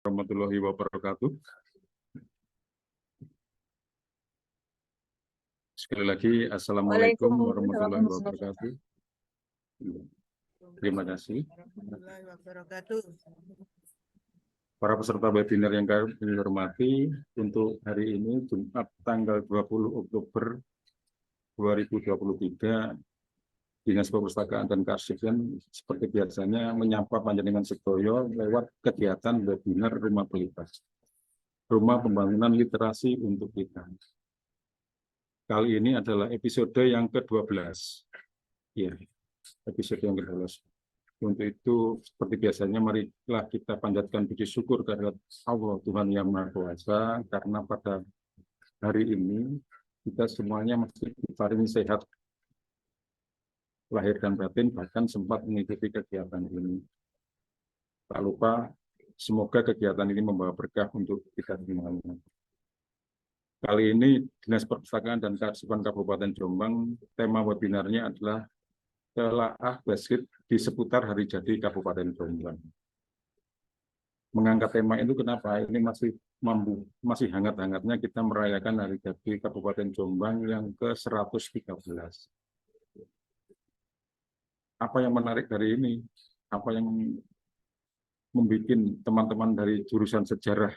Warahmatullahi wabarakatuh. Sekali lagi, Assalamualaikum warahmatullahi wabarakatuh. Terima kasih. Para peserta webinar yang kami hormati, untuk hari ini Jumat tanggal 20 Oktober 2023, Dinas Perpustakaan dan Kearsipan seperti biasanya menyapa panjenengan sedoyo lewat kegiatan webinar Rumah Pelita, Rumah Pembangunan Literasi untuk Kita. Kali ini adalah episode yang ke-12. Ya, episode yang ke-12. Untuk itu, seperti biasanya, marilah kita panjatkan puji syukur kepada Allah Tuhan Yang Maha Kuasa, karena pada hari ini kita semuanya masih diparingi sehat lahir dan batin, bahkan sempat mengikuti kegiatan ini. Tak lupa, semoga kegiatan ini membawa berkah untuk kita semuanya. Kali ini Dinas Perpustakaan dan Kearsipan Kabupaten Jombang, tema webinarnya adalah Telaah Basit di seputar Hari Jadi Kabupaten Jombang. Mengangkat tema itu kenapa? Ini masih hangat-hangatnya kita merayakan Hari Jadi Kabupaten Jombang yang ke-113. Apa yang menarik dari ini? Apa yang membuat teman-teman dari jurusan sejarah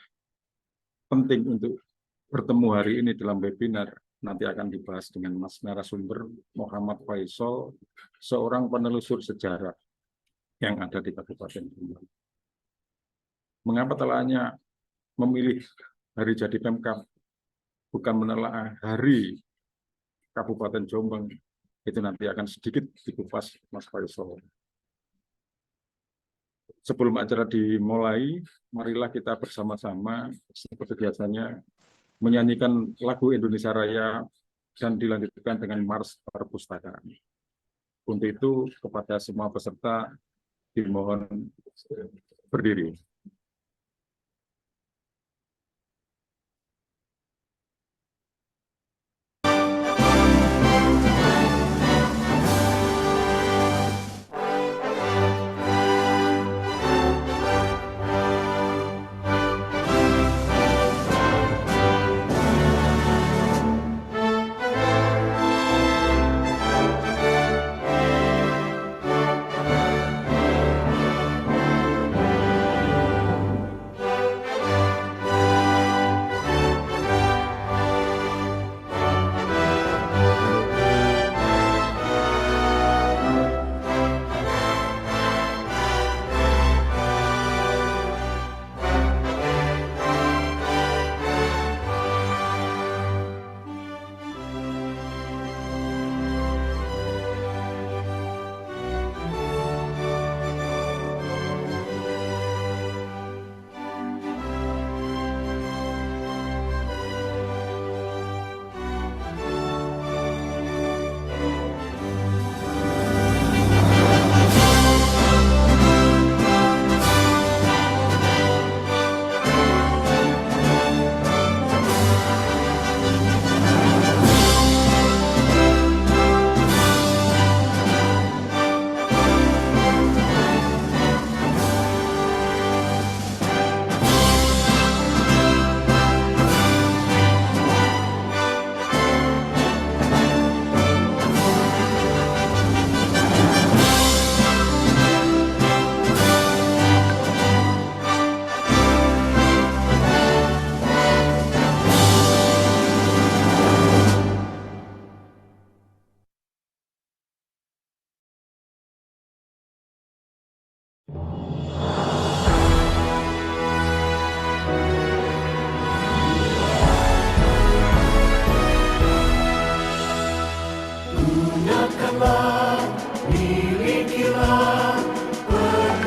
penting untuk bertemu hari ini dalam webinar? Nanti akan dibahas dengan Mas narasumber Muhammad Faisal, seorang penelusur sejarah yang ada di Kabupaten Jombang. Mengapa telahnya memilih Hari Jadi Pemkab, bukan menelaah Hari Kabupaten Jombang? Itu nanti akan sedikit dikupas Mas Faisal. Sebelum acara dimulai, marilah kita bersama-sama seperti biasanya menyanyikan lagu Indonesia Raya dan dilanjutkan dengan Mars Perpustakaan. Untuk itu, kepada semua peserta dimohon berdiri.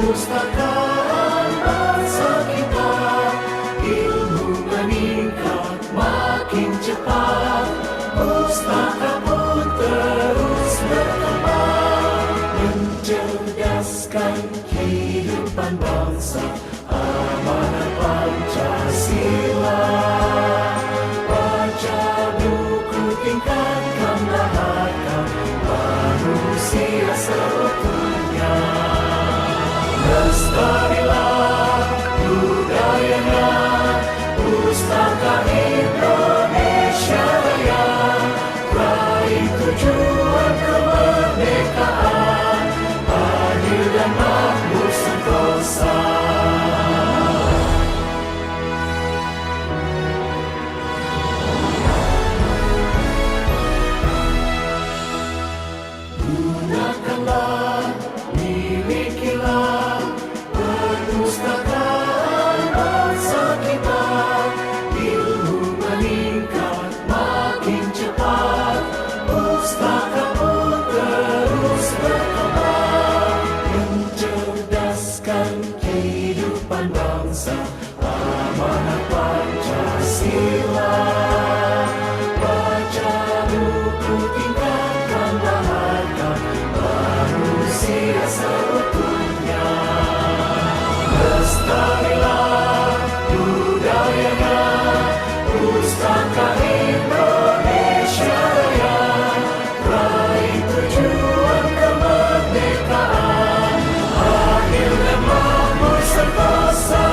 Perpustakaan bangsa kita, ilmu meningkat makin cepat, pustaka pun terus berkembang, mencerdaskan kehidupan bangsa, amanat Pancasila. Baca buku, tingkatkanlah harta manusia seutuhnya. Lestarilah budaya amanat Pancasila. Baca buku, tingkatkanlah harga manusia seutuhnya. Lestarilah budayanya, Pustaka Indonesia Raya. Raih tujuan kemerdekaan, adil dan makmur sentosa.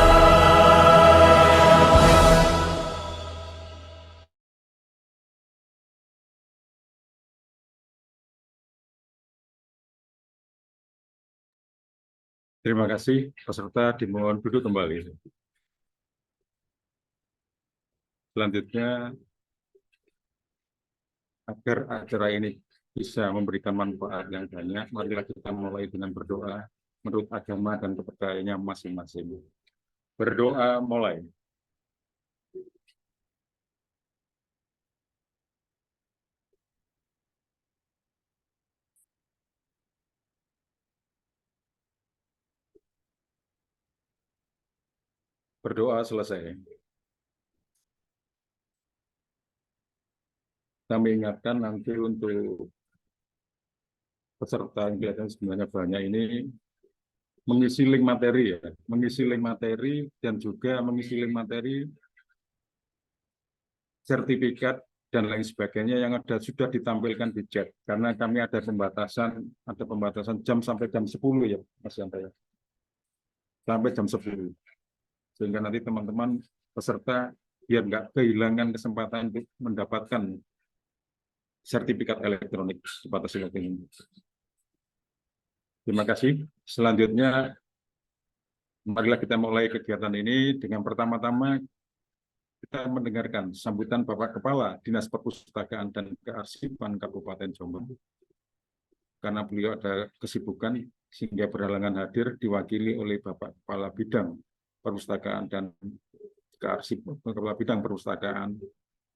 Terima kasih, peserta dimohon duduk kembali. Selanjutnya, agar acara ini bisa memberikan manfaat yang banyak, marilah kita mulai dengan berdoa menurut agama dan kepercayaannya masing-masing. Berdoa mulai. Berdoa selesai. Kami ingatkan nanti untuk peserta yang kelihatan sebenarnya banyak ini mengisi link materi ya, mengisi link materi dan juga mengisi link materi sertifikat dan lain sebagainya yang sudah ditampilkan di chat, karena kami ada pembatasan jam sampai jam 10 ya Mas Yanto ya, sampai jam 10, sehingga nanti teman-teman peserta biar nggak kehilangan kesempatan untuk mendapatkan sertifikat elektronik sebatas ini. Terima kasih. Selanjutnya, marilah kita mulai kegiatan ini dengan pertama-tama kita mendengarkan sambutan Bapak Kepala Dinas Perpustakaan dan Kearsipan Kabupaten Jombang. Karena beliau ada kesibukan sehingga berhalangan hadir, diwakili oleh Bapak Kepala Bidang Perpustakaan dan Kearsipan, Kepala Bidang Perpustakaan,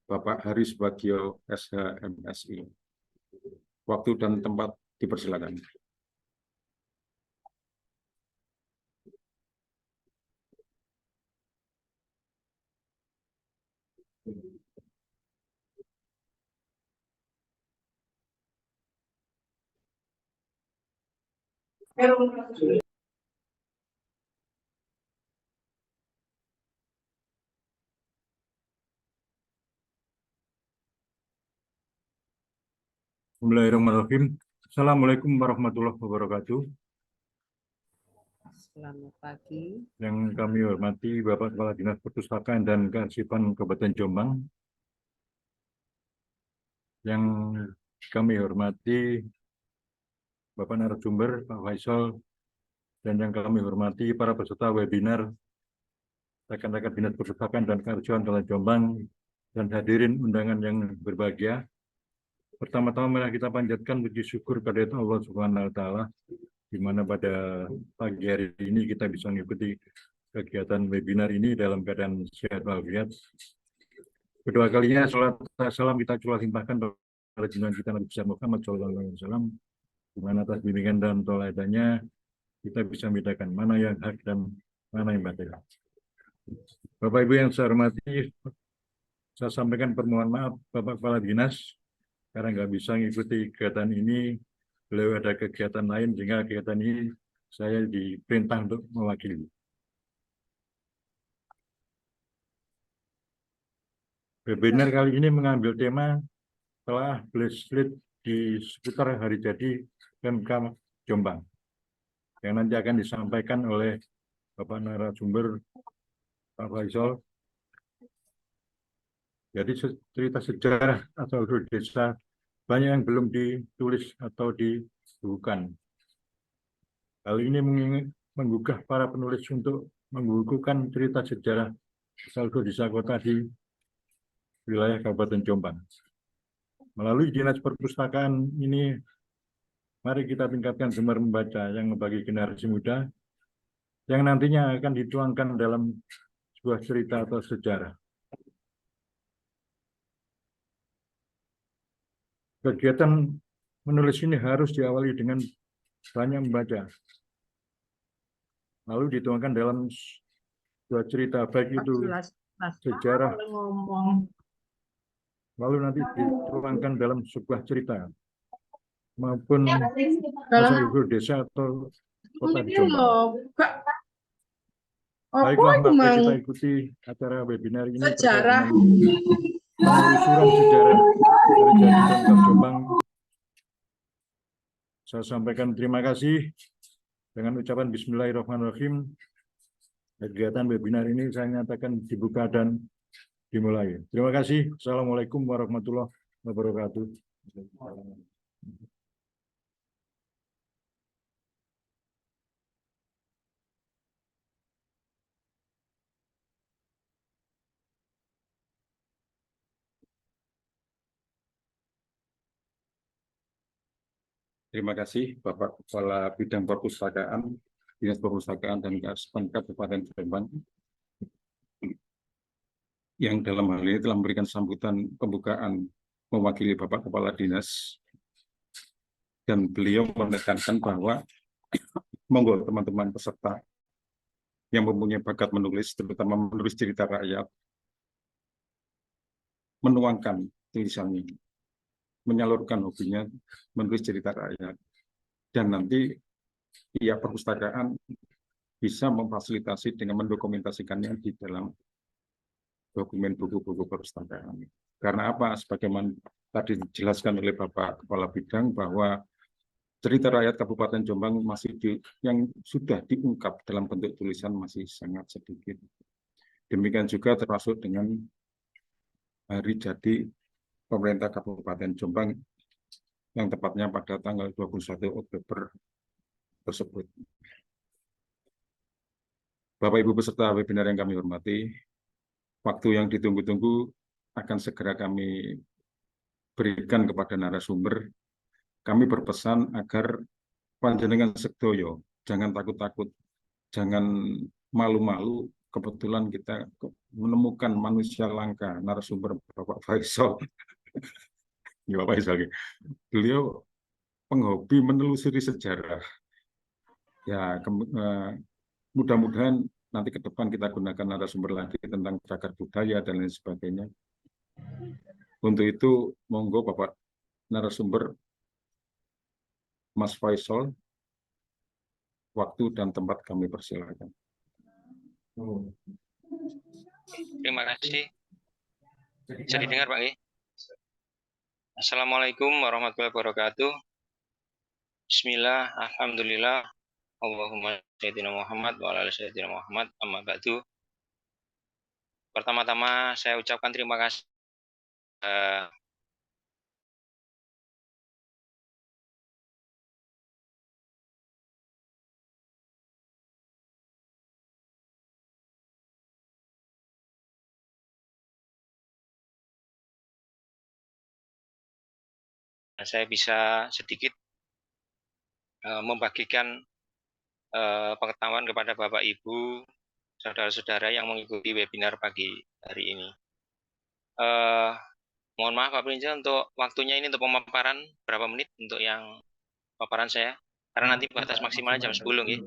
Bapak Haris Bagio, SH, MSI. Waktu dan tempat dipersilakan. Bismillahirrahmanirrahim. Assalamualaikum warahmatullahi wabarakatuh. Selamat pagi. Yang kami hormati Bapak Kepala Dinas Perpustakaan dan Kearsipan Kabupaten Jombang. Yang kami hormati Bapak narasumber, Pak Faisal, dan yang kami hormati para peserta webinar, rekan-rekan Dinas Perpustakaan dan Kearsipan Kabupaten Jombang, dan hadirin undangan yang berbahagia. Pertama-tama mari kita panjatkan puji syukur kepada Allah Subhanahu wa Ta'ala, di mana pada pagi hari ini kita bisa mengikuti kegiatan webinar ini dalam keadaan sehat walafiat. Kedua kalinya salam kita curah limpahkan pada junjungan kita Nabi besar Muhammad SAW, di mana atas bimbingan dan teladannya kita bisa membedakan mana yang hak dan mana yang batil. Bapak Ibu yang saya hormati, saya sampaikan permohonan maaf Bapak Kepala Dinas karena nggak bisa mengikuti kegiatan ini. Beliau ada kegiatan lain, sehingga kegiatan ini saya diperintah untuk mewakili. Webinar kali ini mengambil tema telah Blessed di seputar hari jadi PMK Jombang, yang nanti akan disampaikan oleh Bapak narasumber Pak Faisal. Jadi cerita sejarah asal-usul desa banyak yang belum ditulis atau dibukukan. Hal ini menggugah para penulis untuk membukukan cerita sejarah asal-usul desa kota di wilayah Kabupaten Jombang. Melalui Dinas Perpustakaan ini, mari kita tingkatkan gemar membaca yang bagi generasi muda, yang nantinya akan dituangkan dalam sebuah cerita atau sejarah. Kegiatan menulis ini harus diawali dengan banyak membaca, lalu dituangkan dalam Dua cerita baik itu jelas sejarah, ngomong. lalu nanti dituangkan dalam sebuah cerita maupun Dalam asal-usul desa atau kota di ini Jombang. loh, Kak. Apa Baiklah, itu mari mang kita ikuti acara webinar ini terkait sejarah? dengan penelusuran sejarah dari Jadi Pemkab Jombang. Saya sampaikan terima kasih dengan ucapan Bismillahirrahmanirrahim. Kegiatan webinar ini saya nyatakan dibuka dan dimulai. Terima kasih. Assalamualaikum warahmatullahi wabarakatuh. Terima kasih Bapak Kepala Bidang Perpustakaan, Dinas Perpustakaan dan Kearsipan Kabupaten Jombang, yang dalam hal ini telah memberikan sambutan pembukaan mewakili Bapak Kepala Dinas, dan beliau menekankan bahwa monggo teman-teman peserta yang mempunyai bakat menulis, terutama menulis cerita rakyat, menuangkan tulisannya, menyalurkan hobinya menulis cerita rakyat, dan nanti pihak perpustakaan bisa memfasilitasi dengan mendokumentasikannya di dalam dokumen buku-buku perpustakaan. Karena apa? Sebagaimana tadi dijelaskan oleh Bapak Kepala Bidang bahwa cerita rakyat Kabupaten Jombang yang sudah diungkap dalam bentuk tulisan masih sangat sedikit. Demikian juga termasuk dengan hari jadi pemerintah Kabupaten Jombang yang tepatnya pada tanggal 21 Oktober tersebut. Bapak Ibu peserta webinar yang kami hormati, waktu yang ditunggu-tunggu akan segera kami berikan kepada narasumber. Kami berpesan agar panjenengan sedoyo, jangan takut-takut, jangan malu-malu. Kebetulan kita menemukan manusia langka, narasumber Bapak Faisal. Ya, Bapak Faisal, beliau penghobi menelusuri sejarah. Ya, mudah-mudahan nanti ke depan kita gunakan narasumber lagi tentang cagar budaya dan lain sebagainya. Untuk itu, monggo Bapak narasumber, Mas Faisal, waktu dan tempat kami persilakan. Terima kasih. Bisa didengar Pak? Assalamualaikum warahmatullahi wabarakatuh. Bismillah, alhamdulillah, Allahumma sayyidina Muhammad wa ala sayyidina Muhammad, amma ba'du. Pertama-tama saya ucapkan terima kasih saya bisa sedikit membagikan pengetahuan kepada Bapak Ibu, saudara-saudara yang mengikuti webinar pagi hari ini. Mohon maaf Pak Prince untuk waktunya ini untuk pemaparan berapa menit untuk yang paparan saya, karena nanti batas maksimalnya jam 10 ya.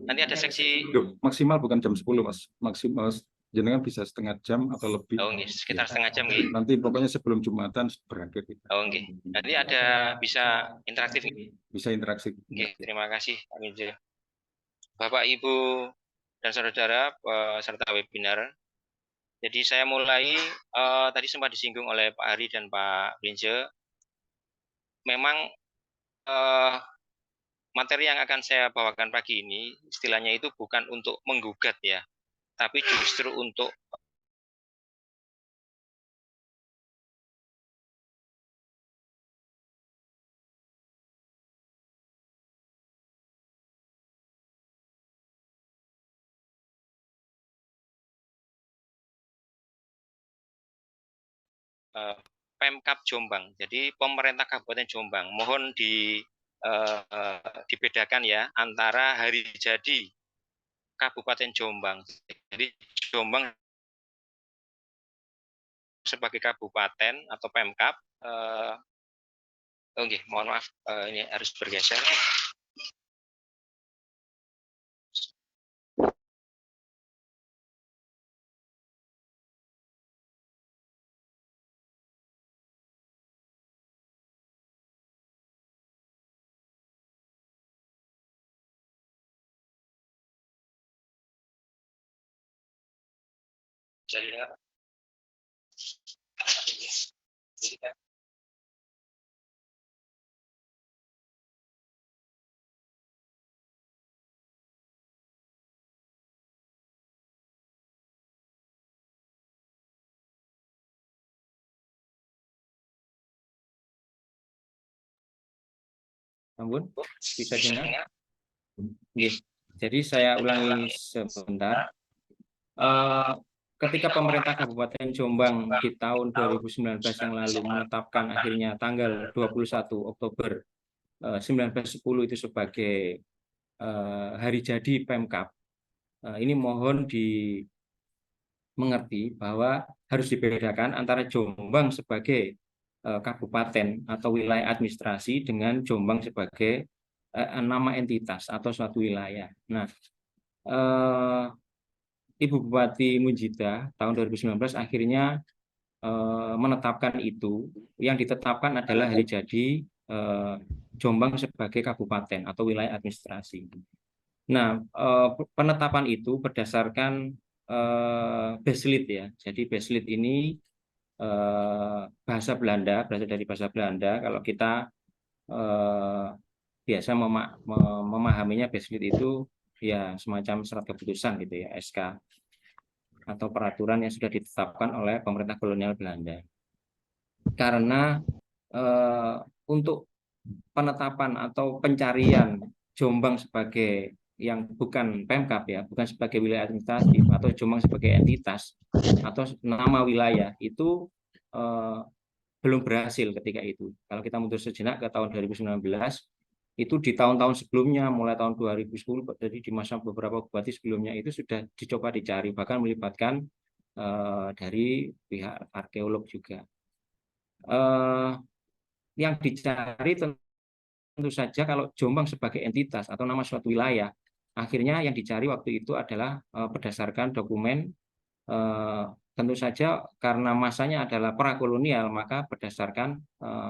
Nanti ada seksi maksimal bukan jam 10 Mas, maksimal jenengan bisa setengah jam atau lebih. Oh, okay. Sekitar setengah jam ya. Nanti pokoknya sebelum Jumatan berakhir. Oh, oke. Okay. Nanti ada bisa interaktif. Bisa interaksi. Oke, okay. Terima kasih Pak Minjo. Bapak, Ibu, dan saudara peserta webinar. Jadi saya mulai tadi sempat disinggung oleh Pak Ari dan Pak Minjo. Memang materi yang akan saya bawakan pagi ini istilahnya itu bukan untuk menggugat ya, tapi justru untuk Pemkab Jombang. Jadi pemerintah Kabupaten Jombang. Mohon dibedakan ya antara hari jadi Kabupaten Jombang. Jadi Jombang sebagai kabupaten atau Pemkab. Oke, mohon maaf, ini harus bergeser. Jadi dengar? Ampun, bisa dengar? Oke. Jadi saya ulangi sebentar. Ketika pemerintah Kabupaten Jombang di tahun 2019 yang lalu menetapkan akhirnya tanggal 21 Oktober 1910 itu sebagai hari jadi Pemkab, ini mohon dimengerti bahwa harus dibedakan antara Jombang sebagai kabupaten atau wilayah administrasi dengan Jombang sebagai nama entitas atau suatu wilayah. Nah, Ibu Bupati Munjidah tahun 2019 akhirnya menetapkan itu. Yang ditetapkan adalah hari jadi Jombang sebagai kabupaten atau wilayah administrasi. Nah, penetapan itu berdasarkan Beslit ya. Jadi Beslit ini bahasa Belanda, berasal dari bahasa Belanda. Kalau kita biasa memahaminya Beslit itu ya semacam surat keputusan gitu ya, SK atau peraturan yang sudah ditetapkan oleh pemerintah kolonial Belanda. Karena untuk penetapan atau pencarian Jombang sebagai yang bukan Pemkab ya, bukan sebagai wilayah administratif atau Jombang sebagai entitas atau nama wilayah itu belum berhasil ketika itu. Kalau kita mundur sejenak ke tahun 2019, itu di tahun-tahun sebelumnya, mulai tahun 2010, jadi di masa beberapa bupati sebelumnya itu sudah dicoba dicari, bahkan melibatkan dari pihak arkeolog juga. Yang dicari tentu saja kalau Jombang sebagai entitas atau nama suatu wilayah, akhirnya yang dicari waktu itu adalah berdasarkan dokumen, tentu saja karena masanya adalah prakolonial, maka berdasarkan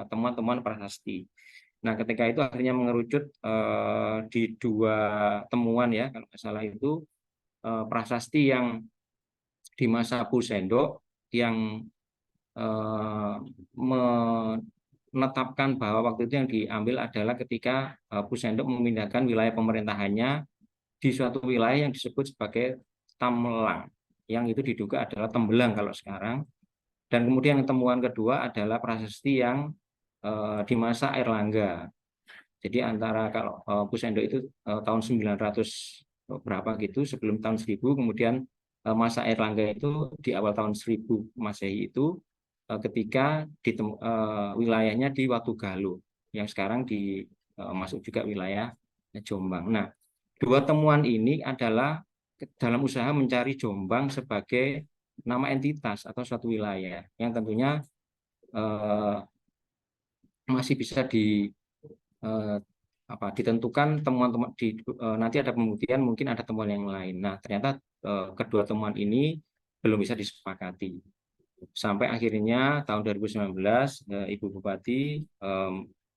temuan-temuan prasasti. Nah, ketika itu akhirnya mengerucut di dua temuan ya, kalau nggak salah itu prasasti yang di masa Pusendok yang menetapkan bahwa waktu itu yang diambil adalah ketika Pusendok memindahkan wilayah pemerintahannya di suatu wilayah yang disebut sebagai Tammelang, yang itu diduga adalah Tembelang kalau sekarang. Dan kemudian temuan kedua adalah prasasti yang di masa Airlangga. Jadi antara kalau Pusendok itu tahun 900 berapa gitu sebelum tahun 1000, kemudian masa Airlangga itu di awal tahun 1000 Masehi itu ketika wilayahnya di Watugaluh yang sekarang masuk juga wilayah Jombang. Nah, dua temuan ini adalah dalam usaha mencari Jombang sebagai nama entitas atau suatu wilayah yang tentunya masih bisa ditentukan temuan-temuan nanti ada pembuktian, mungkin ada temuan yang lain. Nah, ternyata kedua temuan ini belum bisa disepakati sampai akhirnya tahun 2019 Ibu Bupati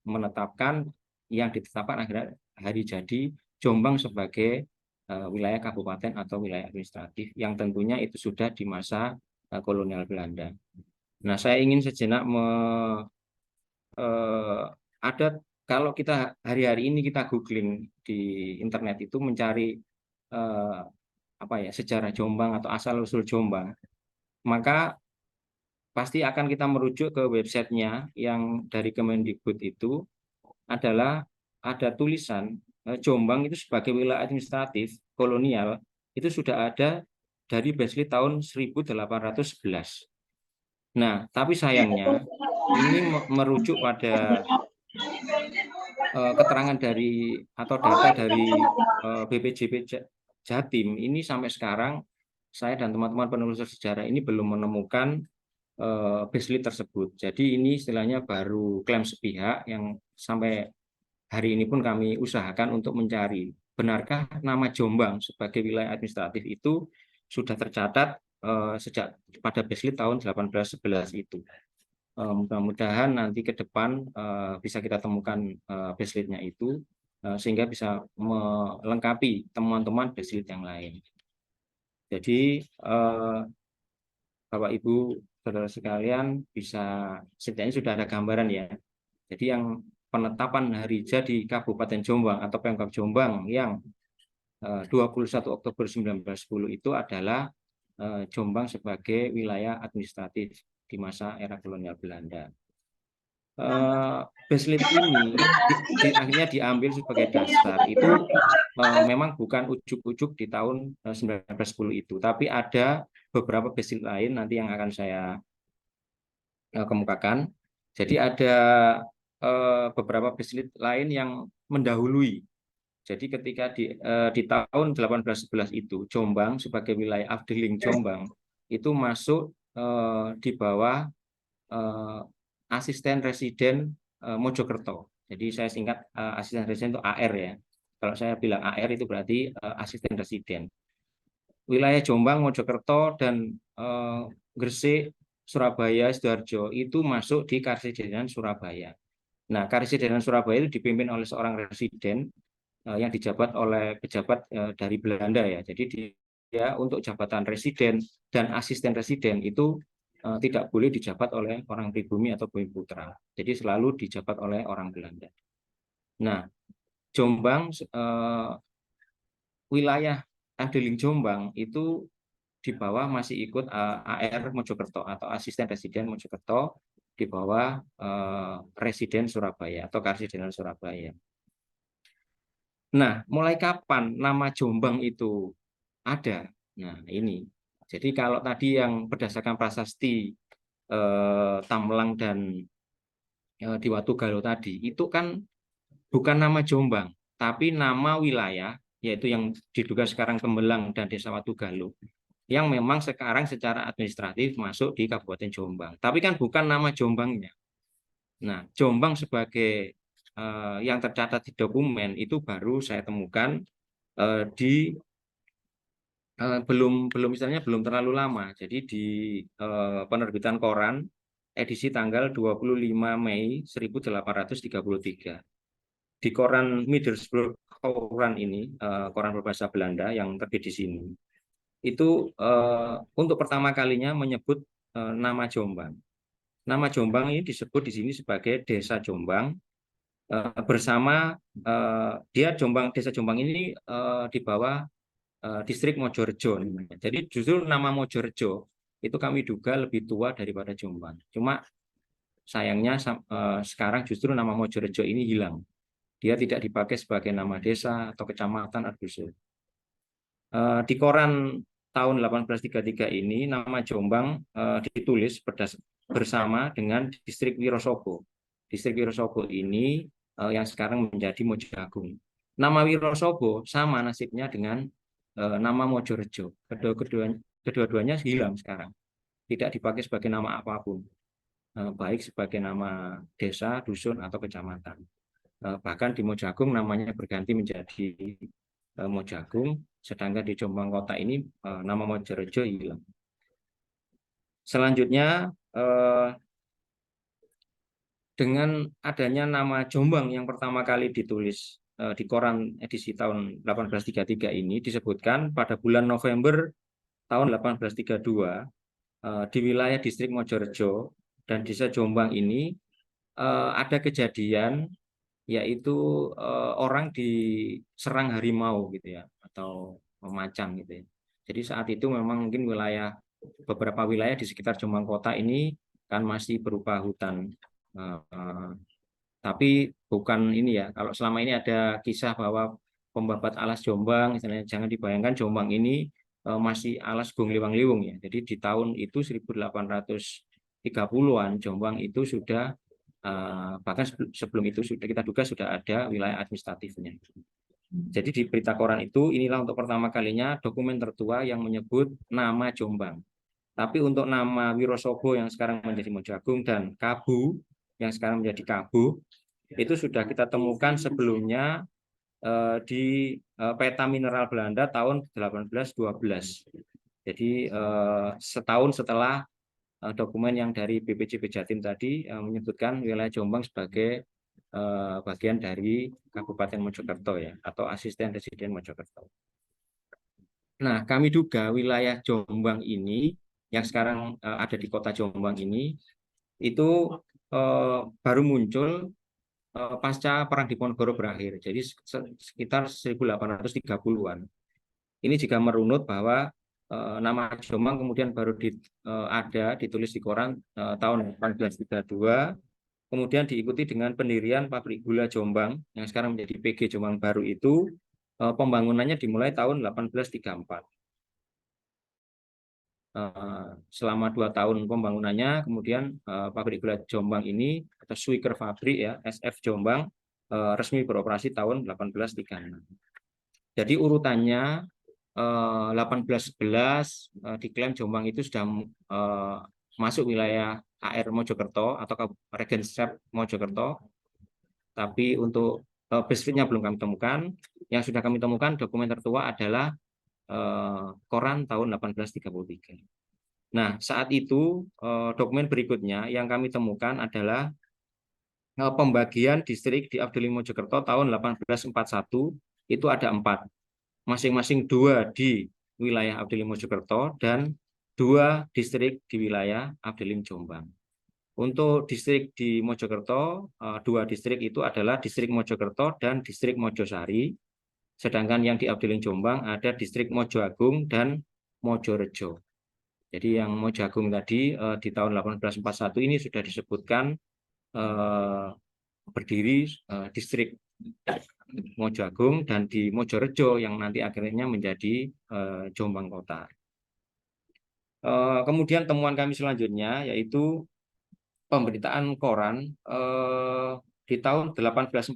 menetapkan yang ditetapkan akhirnya hari jadi Jombang sebagai wilayah kabupaten atau wilayah administratif yang tentunya itu sudah di masa kolonial Belanda. Nah, saya ingin sejenak ada kalau kita hari-hari ini kita googling di internet itu mencari sejarah Jombang atau asal-usul Jombang, maka pasti akan kita merujuk ke websitenya yang dari Kemendikbud itu adalah ada tulisan Jombang itu sebagai wilayah administratif kolonial itu sudah ada dari Beslit tahun 1811. Nah, tapi sayangnya ini merujuk pada keterangan dari atau data dari BPJP Jatim ini sampai sekarang saya dan teman-teman penelusur sejarah ini belum menemukan Beslit tersebut. Jadi ini istilahnya baru klaim sepihak yang sampai hari ini pun kami usahakan untuk mencari benarkah nama Jombang sebagai wilayah administratif itu sudah tercatat sejak pada Beslit tahun 1811 itu. Mudah-mudahan nanti ke depan bisa kita temukan Beslitnya itu sehingga bisa melengkapi temuan-temuan Beslit yang lain. Jadi Bapak Ibu saudara sekalian bisa setidaknya sudah ada gambaran ya. Jadi yang penetapan hari jadi Kabupaten Jombang atau Pemkab Jombang yang 21 Oktober 1910 itu adalah Jombang sebagai wilayah administratif di masa era kolonial Belanda. Baseline ini akhirnya diambil sebagai dasar itu memang bukan ujuk-ujuk di tahun 1910 itu, tapi ada beberapa baseline lain nanti yang akan saya kemukakan. Jadi ada beberapa baseline lain yang mendahului. Jadi ketika di tahun 1811 itu Jombang sebagai wilayah Afdeling Jombang itu masuk di bawah asisten residen Mojokerto. Jadi saya singkat asisten residen itu AR ya. Kalau saya bilang AR itu berarti asisten residen. Wilayah Jombang, Mojokerto dan Gresik, Surabaya, Sidoarjo itu masuk di Karesidenan Surabaya. Nah, Karesidenan Surabaya itu dipimpin oleh seorang residen yang dijabat oleh pejabat dari Belanda ya. Jadi dia untuk jabatan residen dan asisten residen itu tidak boleh dijabat oleh orang pribumi atau bumi putra. Jadi selalu dijabat oleh orang Belanda. Nah, Jombang, wilayah Afdeling Jombang itu di bawah masih ikut AR Mojokerto atau asisten residen Mojokerto di bawah residen Surabaya atau Karesidenan Surabaya. Nah, mulai kapan nama Jombang itu ada? Nah, ini. Jadi kalau tadi yang berdasarkan prasasti Tamlang dan di Watugalo tadi, itu kan bukan nama Jombang, tapi nama wilayah, yaitu yang diduga sekarang Tembelang dan Desa Watugalo, yang memang sekarang secara administratif masuk di Kabupaten Jombang. Tapi kan bukan nama Jombangnya. Nah, Jombang sebagai yang tercatat di dokumen itu baru saya temukan di belum misalnya belum terlalu lama. Jadi di penerbitan koran edisi tanggal 25 Mei 1833. Di koran Middlesbrough koran ini, koran berbahasa Belanda yang terbit di sini, itu untuk pertama kalinya menyebut nama Jombang. Nama Jombang ini disebut di sini sebagai Desa Jombang bersama Desa Jombang ini di bawah distrik Mojorejo. Jadi justru nama Mojorejo itu kami duga lebih tua daripada Jombang. Cuma sayangnya sekarang justru nama Mojorejo ini hilang. Dia tidak dipakai sebagai nama desa atau kecamatan atau dusun. Di koran tahun 1833 ini nama Jombang ditulis bersama dengan distrik Wirosobo. Distrik Wirosobo ini yang sekarang menjadi Mojoagung. Nama Wirosobo sama nasibnya dengan nama Mojorejo. Kedua-duanya hilang sekarang. Tidak dipakai sebagai nama apapun. Baik sebagai nama desa, dusun, atau kecamatan. Bahkan di Mojoagung namanya berganti menjadi Mojoagung, sedangkan di Jombang kota ini nama Mojorejo hilang. Selanjutnya dengan adanya nama Jombang yang pertama kali ditulis di koran edisi tahun 1833 ini disebutkan pada bulan November tahun 1832 di wilayah distrik Mojorejo dan desa Jombang ini ada kejadian yaitu orang diserang harimau gitu ya atau macan gitu ya. Jadi saat itu memang mungkin beberapa wilayah di sekitar Jombang kota ini kan masih berupa hutan. Tapi bukan ini ya. Kalau selama ini ada kisah bahwa pembabat alas Jombang, misalnya jangan dibayangkan Jombang ini masih alas Bung Liwang-Liwung ya. Jadi di tahun itu 1830-an Jombang itu sudah bahkan sebelum itu sudah kita duga sudah ada wilayah administratifnya. Jadi di berita koran itu inilah untuk pertama kalinya dokumen tertua yang menyebut nama Jombang. Tapi untuk nama Wirosobo yang sekarang menjadi Mojoagung dan Kabu yang sekarang menjadi Kabu itu sudah kita temukan sebelumnya di peta mineral Belanda tahun 1812. Jadi setahun setelah dokumen yang dari BPJB Jatim tadi menyebutkan wilayah Jombang sebagai bagian dari Kabupaten Mojokerto ya atau asisten residen Mojokerto. Nah, kami duga wilayah Jombang ini yang sekarang ada di kota Jombang ini itu baru muncul pasca Perang Diponegoro berakhir, jadi sekitar 1830-an. Ini jika merunut bahwa nama Jombang kemudian baru ada ditulis di koran tahun 1832, kemudian diikuti dengan pendirian pabrik gula Jombang yang sekarang menjadi PG Jombang Baru itu pembangunannya dimulai tahun 1834. Selama 2 tahun pembangunannya, kemudian pabrik gula Jombang ini atau Swiker Fabrik ya SF Jombang resmi beroperasi tahun 1836. Jadi urutannya 1811 diklaim Jombang itu sudah masuk wilayah HR Mojokerto atau Regenskap Mojokerto, tapi untuk basicnya belum kami temukan. Yang sudah kami temukan dokumen tertua adalah koran tahun 1833. Nah, saat itu dokumen berikutnya yang kami temukan adalah pembagian distrik di Afdeling Mojokerto tahun 1841 itu ada 4, masing-masing 2 di wilayah Afdeling Mojokerto dan 2 distrik di wilayah Afdeling Jombang. Untuk distrik di Mojokerto, 2 distrik itu adalah distrik Mojokerto dan distrik Mojosari. Sedangkan yang di Afdeling Jombang ada distrik Mojoagung dan Mojorejo. Jadi yang Mojoagung tadi di tahun 1841 ini sudah disebutkan berdiri distrik Mojoagung, dan di Mojorejo yang nanti akhirnya menjadi Jombang Kota. Kemudian temuan kami selanjutnya yaitu pemberitaan koran di tahun 1847.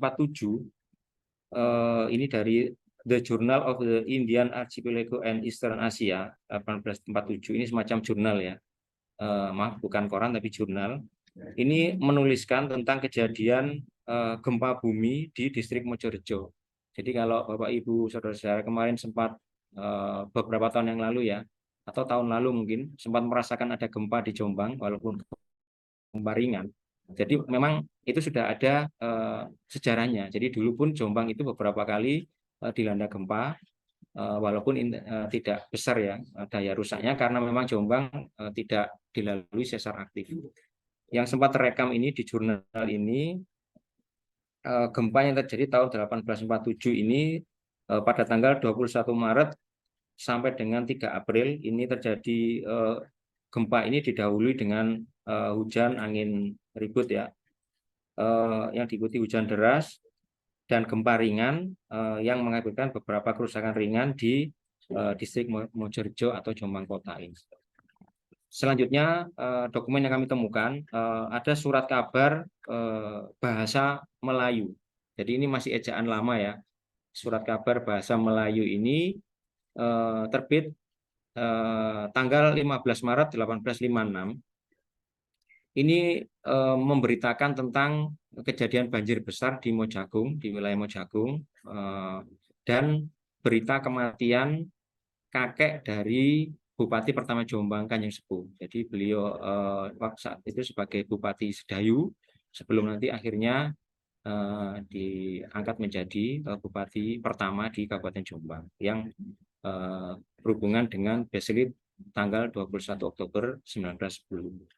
Ini dari The Journal of the Indian Archipelago and Eastern Asia 1847. Ini semacam jurnal ya, maaf bukan koran tapi jurnal. Ini menuliskan tentang kejadian gempa bumi di distrik Mojorejo. Jadi kalau Bapak Ibu saudara-saudara kemarin sempat beberapa tahun yang lalu ya, atau tahun lalu mungkin sempat merasakan ada gempa di Jombang walaupun gempa ringan. Jadi memang itu sudah ada sejarahnya. Jadi dulu pun Jombang itu beberapa kali dilanda gempa, walaupun tidak besar ya daya rusaknya, karena memang Jombang tidak dilalui sesar aktif. Yang sempat terekam ini di jurnal ini, gempa yang terjadi tahun 1847 ini pada tanggal 21 Maret sampai dengan 3 April ini terjadi gempa ini didahului dengan hujan angin ribut ya, yang diikuti hujan deras dan gempa ringan yang mengakibatkan beberapa kerusakan ringan di distrik Mojorejo atau Jombang Kota ini. Selanjutnya dokumen yang kami temukan ada surat kabar bahasa Melayu. Jadi ini masih ejaan lama ya. Surat kabar bahasa Melayu ini terbit tanggal 15 Maret 1856. Ini memberitakan tentang kejadian banjir besar di Mojagung, di wilayah Mojagung, dan berita kematian kakek dari Bupati pertama Jombang Kanjeng Sepuh. Jadi beliau saat itu sebagai Bupati Sedayu sebelum nanti akhirnya diangkat menjadi Bupati pertama di Kabupaten Jombang yang berhubungan dengan Beslit tanggal 21 Oktober 1910.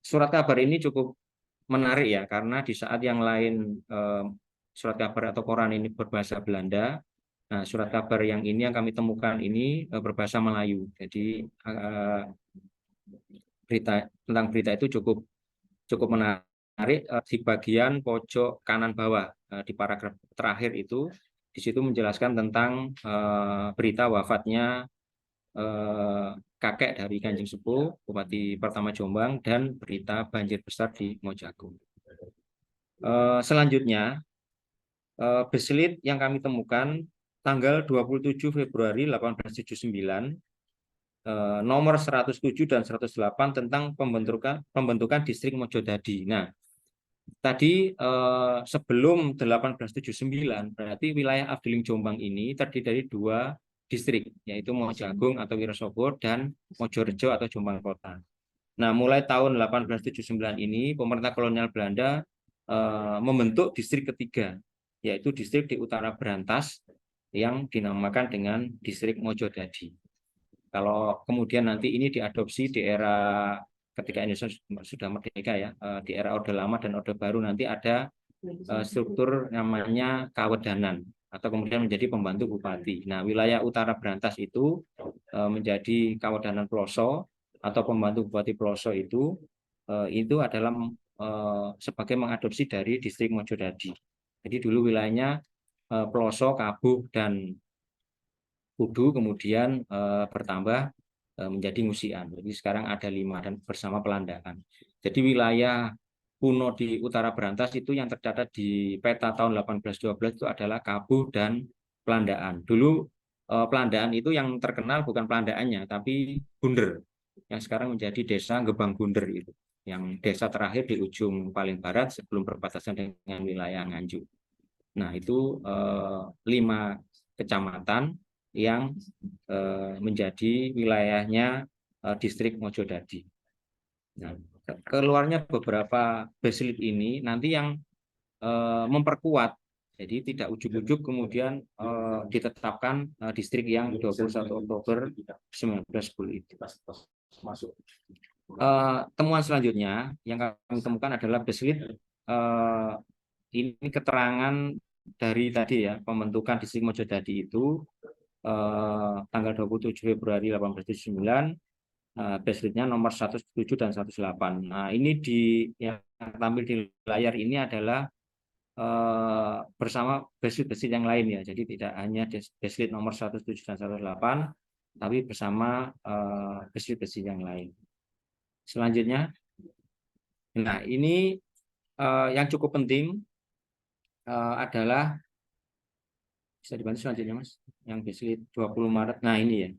Surat kabar ini cukup menarik ya, karena di saat yang lain surat kabar atau koran ini berbahasa Belanda. Nah, surat kabar yang ini yang kami temukan ini berbahasa Melayu. Jadi tentang berita itu cukup menarik. Di bagian pojok kanan bawah di paragraf terakhir itu, di situ menjelaskan tentang berita wafatnya kakek dari Kanjeng Sepuh, Bupati pertama Jombang, dan berita banjir besar di Mojagung. Selanjutnya, Beslit yang kami temukan tanggal 27 Februari 1879, nomor 107 dan 108 tentang pembentukan distrik Mojodadi. Nah, tadi sebelum 1879, berarti wilayah Afdeling Jombang ini terdiri dari 2 distrik, yaitu Mojagung atau Wonosobo dan Mojorejo atau Jombang Kota. Nah, mulai tahun 1879 ini pemerintah kolonial Belanda membentuk distrik ketiga, yaitu distrik di utara Brantas yang dinamakan dengan distrik Mojodadi. Kalau kemudian nanti ini diadopsi di era ketika Indonesia sudah merdeka ya, di era Orde Lama dan Orde Baru nanti ada struktur namanya Kawedanan atau kemudian menjadi pembantu bupati. Nah, wilayah Utara Brantas itu menjadi Kawedanan Ploso atau pembantu bupati Ploso itu adalah sebagai mengadopsi dari distrik Mojodadi. Jadi dulu wilayahnya Ploso, Kabuh, dan Kudu, kemudian bertambah menjadi Ngusian. Jadi sekarang ada 5 dan bersama Pelandakan. Jadi wilayah kuno di Utara Brantas itu yang tercatat di peta tahun 1812 itu adalah Kabuh dan Pelandaan. Dulu Pelandaan itu yang terkenal bukan Pelandaannya, tapi Bunder, yang sekarang menjadi desa Gebang Bunder itu, yang desa terakhir di ujung paling barat sebelum berbatasan dengan wilayah Nganjuk. Nah, itu 5 kecamatan yang menjadi wilayahnya distrik Mojodadi. Nah, keluarnya beberapa baselit ini nanti yang memperkuat, jadi tidak ujuk-ujuk kemudian ditetapkan distrik yang 21 Oktober 1910 itu. Temuan selanjutnya yang kami temukan adalah baselit ini keterangan dari tadi ya, pembentukan distrik Mojodadi itu tanggal 27 Februari 1879, baselitnya nomor 107 dan 108. Nah, ini yang tampil di layar ini adalah bersama baselit-baselit yang lain ya. Jadi tidak hanya baselit nomor 107 dan 108, tapi bersama baselit-baselit yang lain. Selanjutnya, nah ini yang cukup penting adalah, bisa dibantu selanjutnya Mas, yang baselit 20 Maret. Nah ini ya.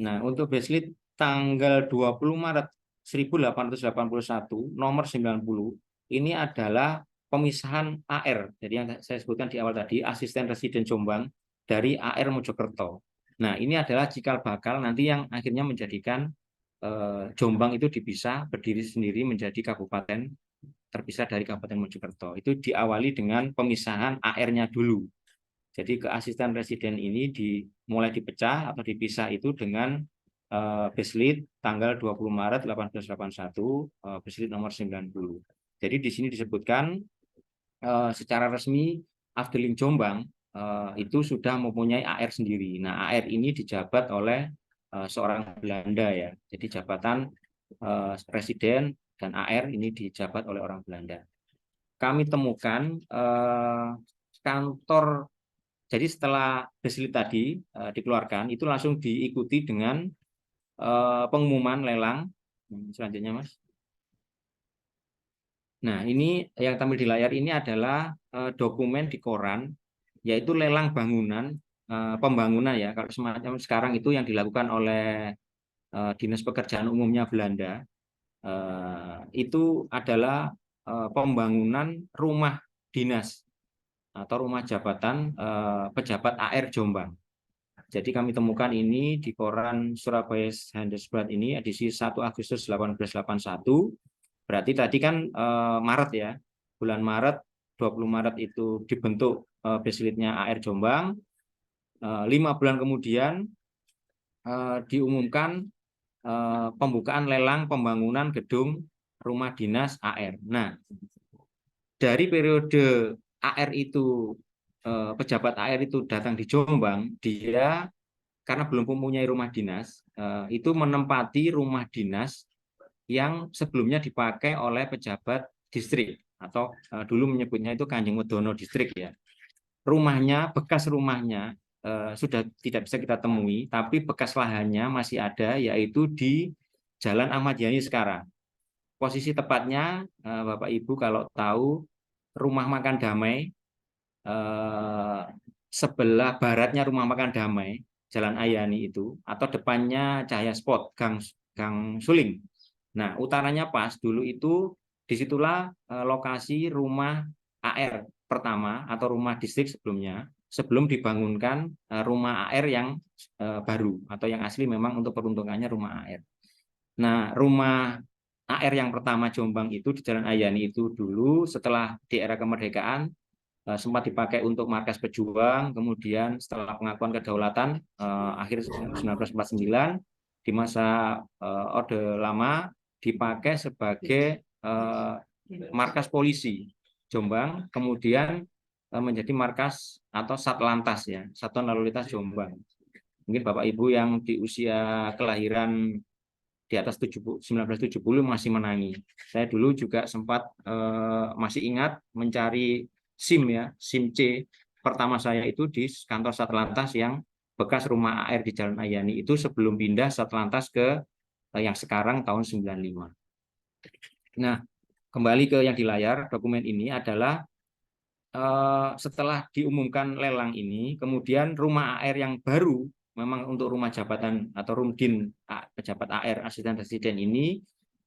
Nah untuk baselit tanggal 20 Maret 1881 nomor 90 ini adalah pemisahan AR. Jadi yang saya sebutkan di awal tadi, asisten residen Jombang dari AR Mojokerto. Nah ini adalah cikal bakal nanti yang akhirnya menjadikan Jombang itu dipisah, berdiri sendiri menjadi kabupaten terpisah dari Kabupaten Mojokerto. Itu diawali dengan pemisahan AR-nya dulu. Jadi ke asisten residen ini mulai dipecah atau dipisah itu dengan baselit tanggal 20 Maret 1881, baselit nomor 90. Jadi di sini disebutkan secara resmi Afdeling Jombang itu sudah mempunyai AR sendiri. Nah, AR ini dijabat oleh seorang Belanda ya. Jadi jabatan presiden dan AR ini dijabat oleh orang Belanda. Kami temukan kantor. Jadi setelah baselit tadi dikeluarkan, itu langsung diikuti dengan pengumuman lelang. Selanjutnya, Mas. Nah, ini yang tampil di layar ini adalah dokumen di koran, yaitu lelang bangunan, pembangunan ya. Kalau semacam sekarang itu yang dilakukan oleh Dinas Pekerjaan Umumnya Belanda, itu adalah pembangunan rumah dinas atau rumah jabatan pejabat AR Jombang. Jadi kami temukan ini di koran Surabaya Handelsblad ini edisi 1 Agustus 1881. Berarti tadi kan Maret ya, bulan Maret, 20 Maret itu dibentuk baselitnya AR Jombang. 5 bulan kemudian diumumkan pembukaan lelang pembangunan gedung rumah dinas AR. Nah, dari periode AR itu pejabat AR itu datang di Jombang, dia karena belum mempunyai rumah dinas, itu menempati rumah dinas yang sebelumnya dipakai oleh pejabat distrik atau dulu menyebutnya itu Kanjeng Wedono distrik ya. Rumahnya, bekas rumahnya sudah tidak bisa kita temui, tapi bekas lahannya masih ada, yaitu di Jalan Ahmad Yani sekarang. Posisi tepatnya, Bapak Ibu kalau tahu, Rumah Makan Damai, sebelah baratnya Rumah Makan Damai, Jalan Ayani itu, atau depannya Cahaya Spot, Gang Suling. Nah, utaranya pas dulu itu, disitulah lokasi rumah AR pertama atau rumah distrik sebelumnya, sebelum dibangunkan rumah AR yang baru atau yang asli memang untuk peruntukannya rumah AR. Nah, rumah AR yang pertama Jombang itu di Jalan Ayani itu dulu setelah di era kemerdekaan sempat dipakai untuk markas pejuang, kemudian setelah pengakuan kedaulatan akhir 1949 di masa Orde Lama dipakai sebagai markas polisi Jombang, kemudian menjadi markas atau Satlantas ya, Satuan Lalu Lintas Jombang. Mungkin Bapak Ibu yang di usia kelahiran di atas 1970 masih menangi. Saya dulu juga sempat masih ingat mencari SIM ya, SIM C. Pertama saya itu di kantor Satlantas yang bekas rumah AR di Jalan Ayani itu sebelum pindah Satlantas ke yang sekarang tahun 95. Nah, kembali ke yang di layar, dokumen ini adalah setelah diumumkan lelang ini, kemudian rumah AR yang baru memang untuk rumah jabatan atau rumdin pejabat AR asisten residen ini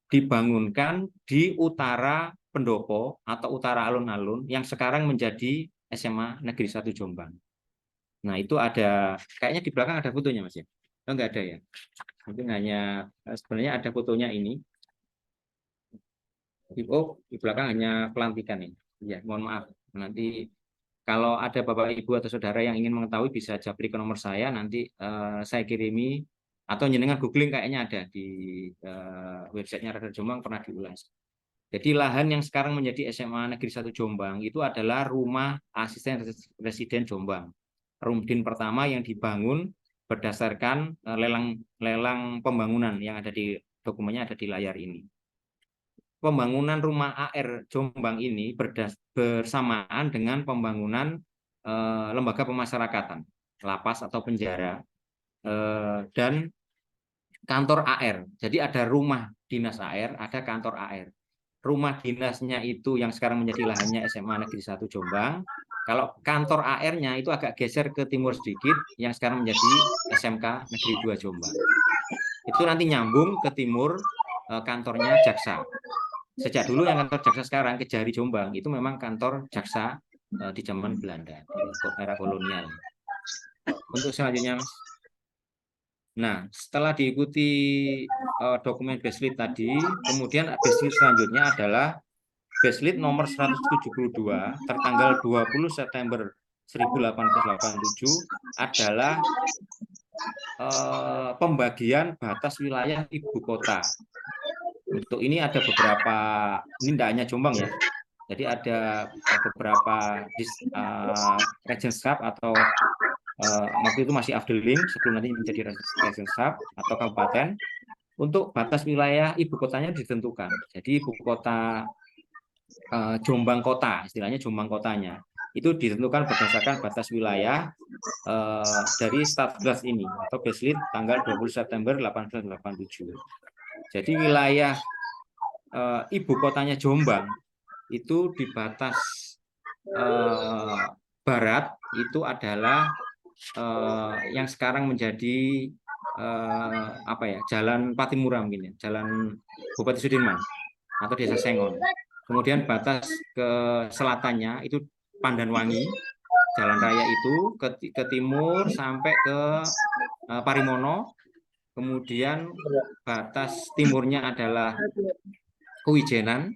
dibangunkan di utara Pendopo atau utara alun-alun yang sekarang menjadi SMA Negeri 1 Jombang. Nah, itu ada kayaknya di belakang ada fotonya Mas ya? Oh, enggak ada ya. Mungkin hanya sebenarnya ada fotonya ini. Oh, di belakang hanya pelantikan ini. Ya, mohon maaf. Nanti kalau ada Bapak Ibu atau saudara yang ingin mengetahui bisa japri ke nomor saya, nanti saya kirimi atau jenengan googling kayaknya ada di websitenya Radar Jombang pernah diulas. Jadi lahan yang sekarang menjadi SMA Negeri 1 Jombang itu adalah rumah asisten residen Jombang. Rumdin pertama yang dibangun berdasarkan lelang pembangunan yang ada di dokumennya ada di layar ini. Pembangunan rumah AR Jombang ini bersamaan dengan pembangunan lembaga pemasyarakatan, lapas atau penjara, dan kantor AR. Jadi ada rumah dinas AR, ada kantor AR. Rumah dinasnya itu yang sekarang menjadi lahannya SMA Negeri 1 Jombang. Kalau kantor AR-nya itu agak geser ke timur sedikit, yang sekarang menjadi SMK Negeri 2 Jombang. Itu nanti nyambung ke timur kantornya jaksa. Sejak dulu yang kantor jaksa sekarang Kejari Jombang itu memang kantor jaksa di zaman Belanda, di era kolonial. Untuk selanjutnya, Mas. Nah, setelah diikuti dokumen baselit tadi, kemudian baselit selanjutnya adalah baselit nomor 172 tertanggal 20 September 1887 adalah pembagian batas wilayah ibu kota. Untuk ini ada beberapa, ini tidak hanya Jombang ya, jadi ada beberapa Regenskap atau waktu itu masih Afdeling sebelum nanti menjadi Regenskap atau kabupaten. Untuk batas wilayah ibu kotanya ditentukan. Jadi ibu kota Jombang kota, istilahnya Jombang kotanya, itu ditentukan berdasarkan batas wilayah dari Statgas ini atau baselit tanggal 20 September 1887. Jadi wilayah ibu kotanya Jombang itu di batas barat itu adalah yang sekarang menjadi Jalan Patimura mungkin ya, Jalan Bupati Sudirman atau Desa Sengon. Kemudian batas ke selatannya itu Pandanwangi, jalan raya itu ke timur sampai ke Parimono. Kemudian batas timurnya adalah Kewijenan,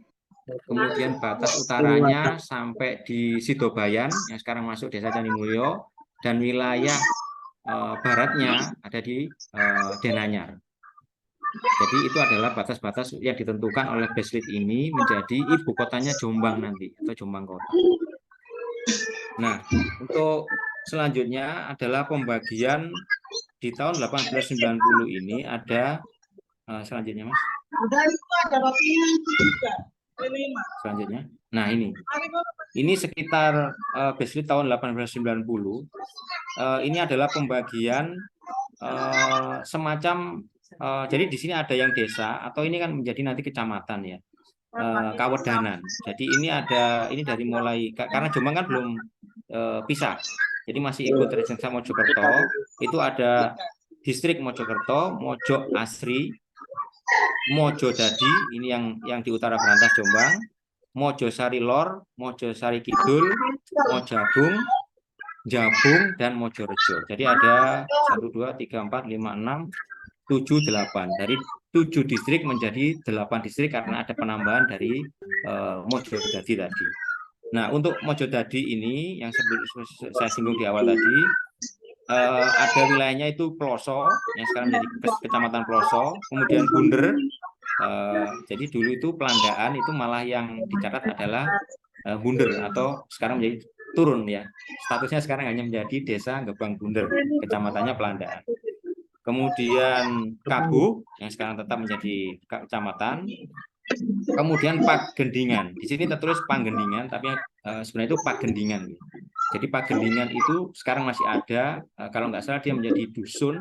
kemudian batas utaranya sampai di Sidobayan yang sekarang masuk Desa Candimulyo, dan wilayah baratnya ada di Denanyar. Jadi itu adalah batas-batas yang ditentukan oleh baselit ini menjadi ibu kotanya Jombang nanti atau Jombang kota. Nah, untuk selanjutnya adalah pembagian di tahun 1890 ini ada selanjutnya Mas. Selanjutnya. Nah, ini sekitar baselit tahun 1890. Ini adalah pembagian semacam jadi di sini ada yang desa atau ini kan menjadi nanti kecamatan ya. Kawedanan. Jadi ini dari mulai karena Jombang kan belum pisah. Jadi masih ikut Regenskap Mojokerto. Itu ada distrik Mojokerto, Mojo Asri, Mojo Dadi, ini yang di utara Brantas Jombang, Mojo Sari Lor, Mojo Sari Kidul, Mojabung, Jabung, dan Mojorejo. Jadi ada 1, 2, 3, 4, 5, 6, 7, 8. Dari 7 distrik menjadi 8 distrik karena ada penambahan dari Mojo Dadi tadi. Nah, untuk Mojodadi ini yang saya singgung di awal tadi, ada wilayahnya itu Ploso, yang sekarang menjadi Kecamatan Ploso, kemudian Bunder. Jadi dulu itu Pelandaan itu malah yang dicatat adalah Bunder, atau sekarang menjadi turun ya. Statusnya sekarang hanya menjadi Desa Gebang Bunder, kecamatannya Pelandaan. Kemudian Kabuh yang sekarang tetap menjadi kecamatan. Kemudian Pagendingan. Di sini tertulis Panggendingan, tapi sebenarnya itu Pagendingan. Jadi Pagendingan itu sekarang masih ada. Kalau nggak salah dia menjadi dusun.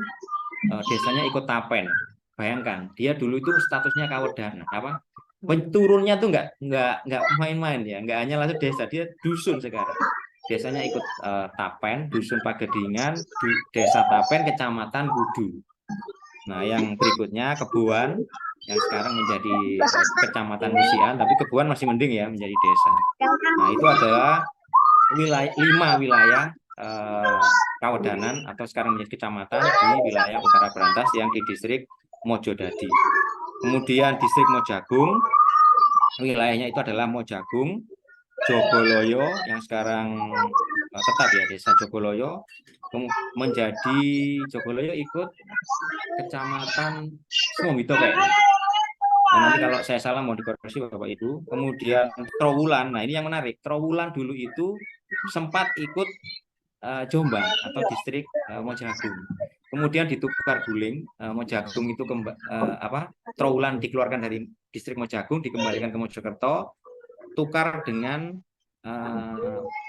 Desanya ikut Tapen. Bayangkan, dia dulu itu statusnya Kawedana. Apa? Turunnya tuh nggak main-main ya, nggak hanya langsung desa, dia dusun sekarang. Desanya ikut Tapen, dusun Pagendingan, Desa Tapen, Kecamatan Kudu. Nah, yang berikutnya Kebuan, yang sekarang menjadi Kecamatan Musian, tapi Kebuan masih mending ya menjadi desa. Nah, itu adalah wilayah 5 wilayah Kawedanan atau sekarang menjadi kecamatan di wilayah Utara Brantas yang di distrik Mojodadi. Kemudian distrik Mojagung, wilayahnya itu adalah Mojagung, Jogoloyo yang sekarang tetap ya Desa Jogoloyo, menjadi Jogoloyo ikut Kecamatan Sumobito kayaknya. Nah, nanti kalau saya salah mau dikoreksi Bapak Ibu. Kemudian Trowulan, nah ini yang menarik. Trowulan dulu itu sempat ikut Jombang atau distrik Mojagung. Kemudian ditukar guling, Mojagung itu Trowulan dikeluarkan dari distrik Mojagung, dikembalikan ke Mojokerto, tukar dengan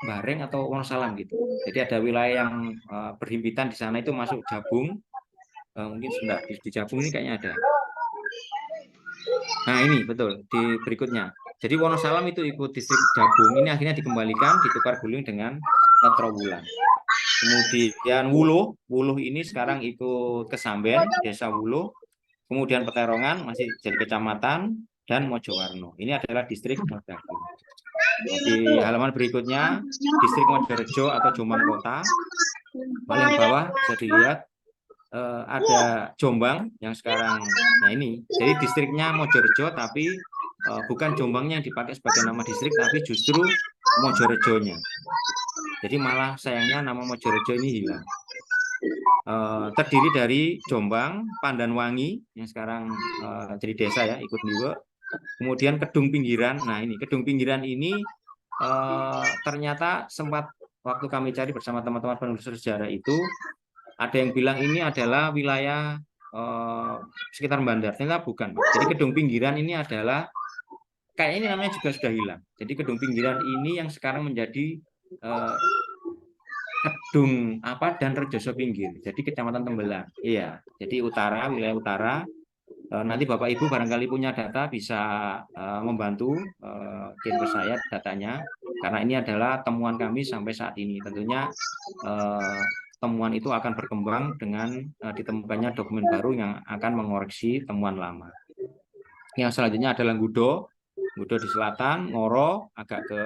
Bareng atau Wonosalam gitu. Jadi ada wilayah yang berhimpitan di sana itu masuk Jabung. Mungkin sebentar di Jabung ini kayaknya ada. Nah ini betul di berikutnya. Jadi Wonosalam itu ikut distrik Jabung, ini akhirnya dikembalikan, ditukar guling dengan Trowulan. Kemudian Wuluh ini sekarang ikut Kesamben, Desa Wuluh. Kemudian Peterongan masih jadi kecamatan, dan Mojowarno. Ini adalah distrik Mojagung. Di halaman berikutnya, distrik Mojorejo atau Jombang Kota. Paling bawah bisa dilihat ada Jombang yang sekarang, nah ini, jadi distriknya Mojorejo, tapi bukan Jombangnya yang dipakai sebagai nama distrik, tapi justru Mojorejonya. Jadi malah sayangnya nama Mojorejo ini hilang. Terdiri dari Jombang, Pandanwangi yang sekarang jadi desa ya, ikut juga. Kemudian Kedung Pinggiran. Nah ini Kedung Pinggiran ini ternyata sempat waktu kami cari bersama teman-teman penelusur sejarah itu, ada yang bilang ini adalah wilayah sekitar Bandar. Ternyata bukan. Jadi Kedung Pinggiran ini adalah kayaknya ini namanya juga sudah hilang. Jadi Kedung Pinggiran ini yang sekarang menjadi Kedung dan Rejoso Pinggir. Jadi Kecamatan Tembelang. Iya. Jadi utara, wilayah utara. Nanti Bapak Ibu barangkali punya data bisa membantu kirim ke saya datanya, karena ini adalah temuan kami sampai saat ini. Tentunya temuan itu akan berkembang dengan ditemukannya dokumen baru yang akan mengoreksi temuan lama. Yang selanjutnya adalah Gudo di selatan, Ngoro agak ke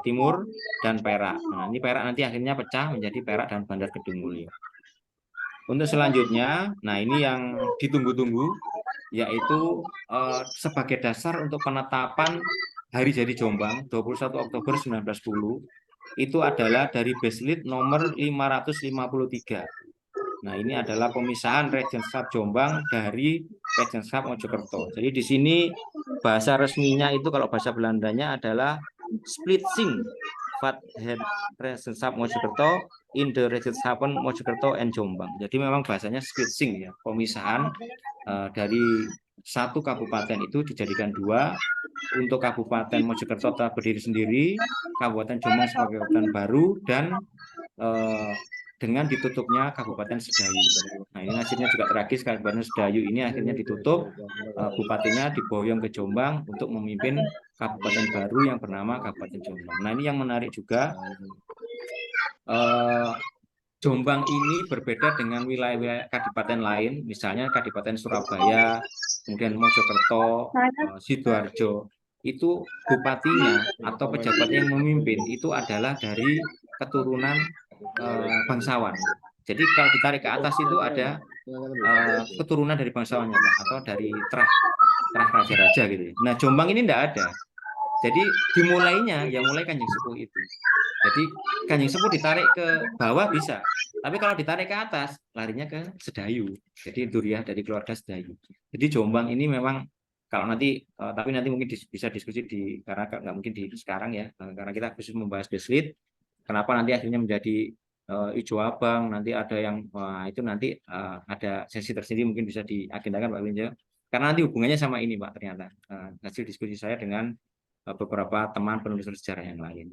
timur, dan Perak. Nah, ini Perak nanti akhirnya pecah menjadi Perak dan Bandar Kedung Mulyo. Untuk selanjutnya, nah ini yang ditunggu-tunggu, yaitu sebagai dasar untuk penetapan hari jadi Jombang 21 Oktober 1910 itu adalah dari Beslit nomor 553. Nah, ini adalah pemisahan Regenskap Jombang dari Regenskap Mojokerto. Jadi di sini bahasa resminya itu kalau bahasa Belandanya adalah Splitsing Vat Het Regenskap Mojokerto in the Regenschappen Mojokerto and Jombang. Jadi memang bahasanya splitsing ya, pemisahan dari satu kabupaten itu dijadikan dua. Untuk Kabupaten Mojokerto telah berdiri sendiri, Kabupaten Jombang sebagai kabupaten baru, dan dengan ditutupnya Kabupaten Sedayu. Nah ini nasibnya juga tragis, Kabupaten Sedayu ini akhirnya ditutup, bupatinya diboyong ke Jombang untuk memimpin kabupaten baru yang bernama Kabupaten Jombang. Nah ini yang menarik juga, Jombang ini berbeda dengan wilayah-wilayah kabupaten lain, misalnya Kabupaten Surabaya, kemudian Mojokerto, Sidoarjo. Itu bupatinya atau pejabatnya yang memimpin itu adalah dari keturunan bangsawan. Jadi kalau ditarik ke atas itu ada keturunan dari bangsawannya Pak, atau dari terah raja-raja gitu. Nah Jombang ini tidak ada. Jadi dimulainya ya mulai Kanjeng Sepuh itu. Jadi Kanjeng Sepuh ditarik ke bawah bisa, tapi kalau ditarik ke atas larinya ke Sedayu. Jadi Duriah dari keluarga Sedayu. Jadi Jombang ini memang kalau nanti tapi nanti mungkin bisa diskusi di karena nggak mungkin di sekarang ya, karena kita khusus membahas Beslit. Kenapa nanti akhirnya menjadi Ijo Abang, nanti ada yang itu nanti ada sesi tersendiri mungkin bisa diagendakan Pak Winjo. Karena nanti hubungannya sama ini Pak ternyata hasil diskusi saya dengan beberapa teman penulis sejarah yang lain.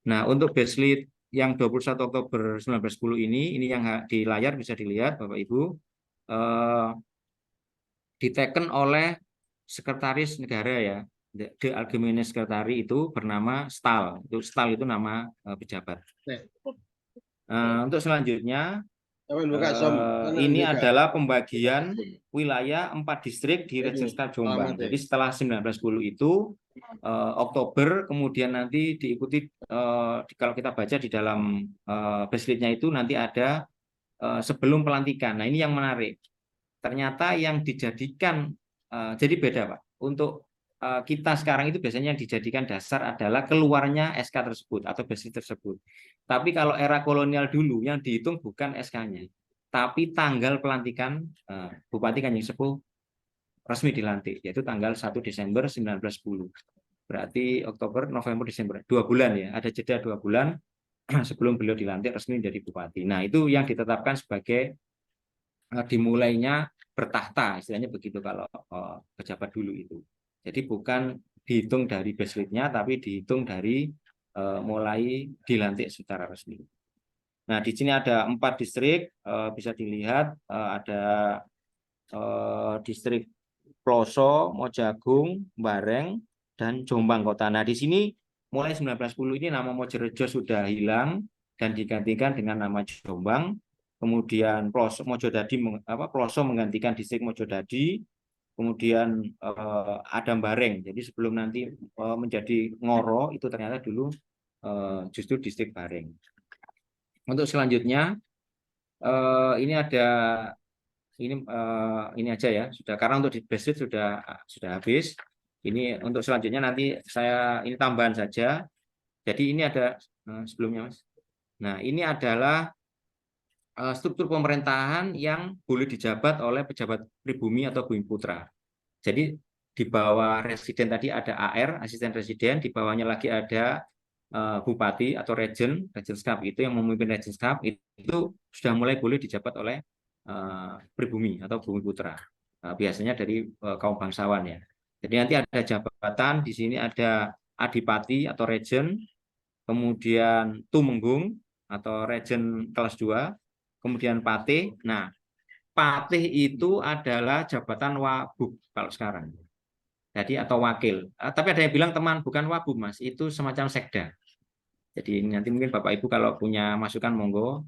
Nah, untuk Beslit yang 21 Oktober 1910 ini yang di layar bisa dilihat Bapak Ibu, diteken oleh sekretaris negara ya, The Algemene Sekretari itu bernama Stahl. Stahl itu nama pejabat. Untuk selanjutnya ini adalah pembagian wilayah 4 distrik di Regenskap Jombang. Jadi setelah 1910 itu Oktober, kemudian nanti diikuti kalau kita baca di dalam Beslitnya itu nanti ada sebelum pelantikan. Nah ini yang menarik. Ternyata yang dijadikan jadi beda Pak. Untuk kita sekarang itu biasanya yang dijadikan dasar adalah keluarnya SK tersebut atau Beslit tersebut. Tapi kalau era kolonial dulu yang dihitung bukan SK-nya, tapi tanggal pelantikan Bupati Kanjeng Sepuh resmi dilantik, yaitu tanggal 1 Desember 1910. Berarti Oktober, November, Desember, 2 bulan ya, ada jeda 2 bulan sebelum beliau dilantik resmi menjadi bupati. Nah itu yang ditetapkan sebagai dimulainya bertahta, istilahnya begitu kalau pejabat dulu itu. Jadi bukan dihitung dari Beslitnya, tapi dihitung dari mulai dilantik secara resmi. Nah, di sini ada 4 distrik, bisa dilihat ada distrik Ploso, Mojagung, Bareng, dan Jombang Kota. Nah, di sini mulai 1910 ini nama Mojorejo sudah hilang dan digantikan dengan nama Jombang. Kemudian Ploso menggantikan distrik Mojodadi. Kemudian Adam Bareng. Jadi sebelum nanti menjadi Ngoro itu ternyata dulu justru distrik Bareng. Untuk selanjutnya ini ada ini aja ya sudah karena untuk di Beslit sudah habis. Ini untuk selanjutnya nanti saya ini tambahan saja. Jadi ini ada sebelumnya Mas. Nah ini adalah struktur pemerintahan yang boleh dijabat oleh pejabat pribumi atau bumi putra. Jadi di bawah residen tadi ada AR, asisten residen, di bawahnya lagi ada bupati atau Regenskap itu yang memimpin Regenskap itu sudah mulai boleh dijabat oleh pribumi atau bumi putra. Biasanya dari kaum bangsawan ya. Jadi nanti ada jabatan di sini ada adipati atau regen, kemudian tumenggung atau regen kelas 2. Kemudian patih. Nah, patih itu adalah jabatan wabub kalau sekarang. Jadi atau wakil. Tapi ada yang bilang teman bukan wabub Mas, itu semacam sekda. Jadi nanti mungkin Bapak Ibu kalau punya masukan monggo.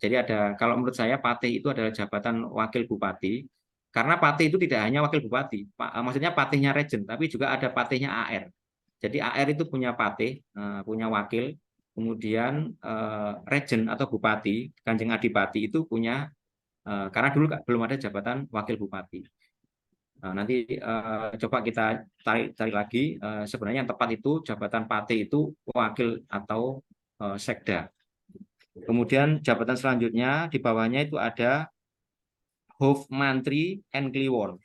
Jadi ada kalau menurut saya patih itu adalah jabatan wakil bupati. Karena patih itu tidak hanya wakil bupati, maksudnya patihnya regen, tapi juga ada patihnya AR. Jadi AR itu punya patih, punya wakil. Kemudian regen atau bupati, Kanjeng Adipati itu punya, karena dulu belum ada jabatan wakil bupati. Nanti coba kita cari lagi, sebenarnya yang tepat itu jabatan patih itu wakil atau sekda. Kemudian jabatan selanjutnya di bawahnya itu ada Hof Mantri and Kliwon.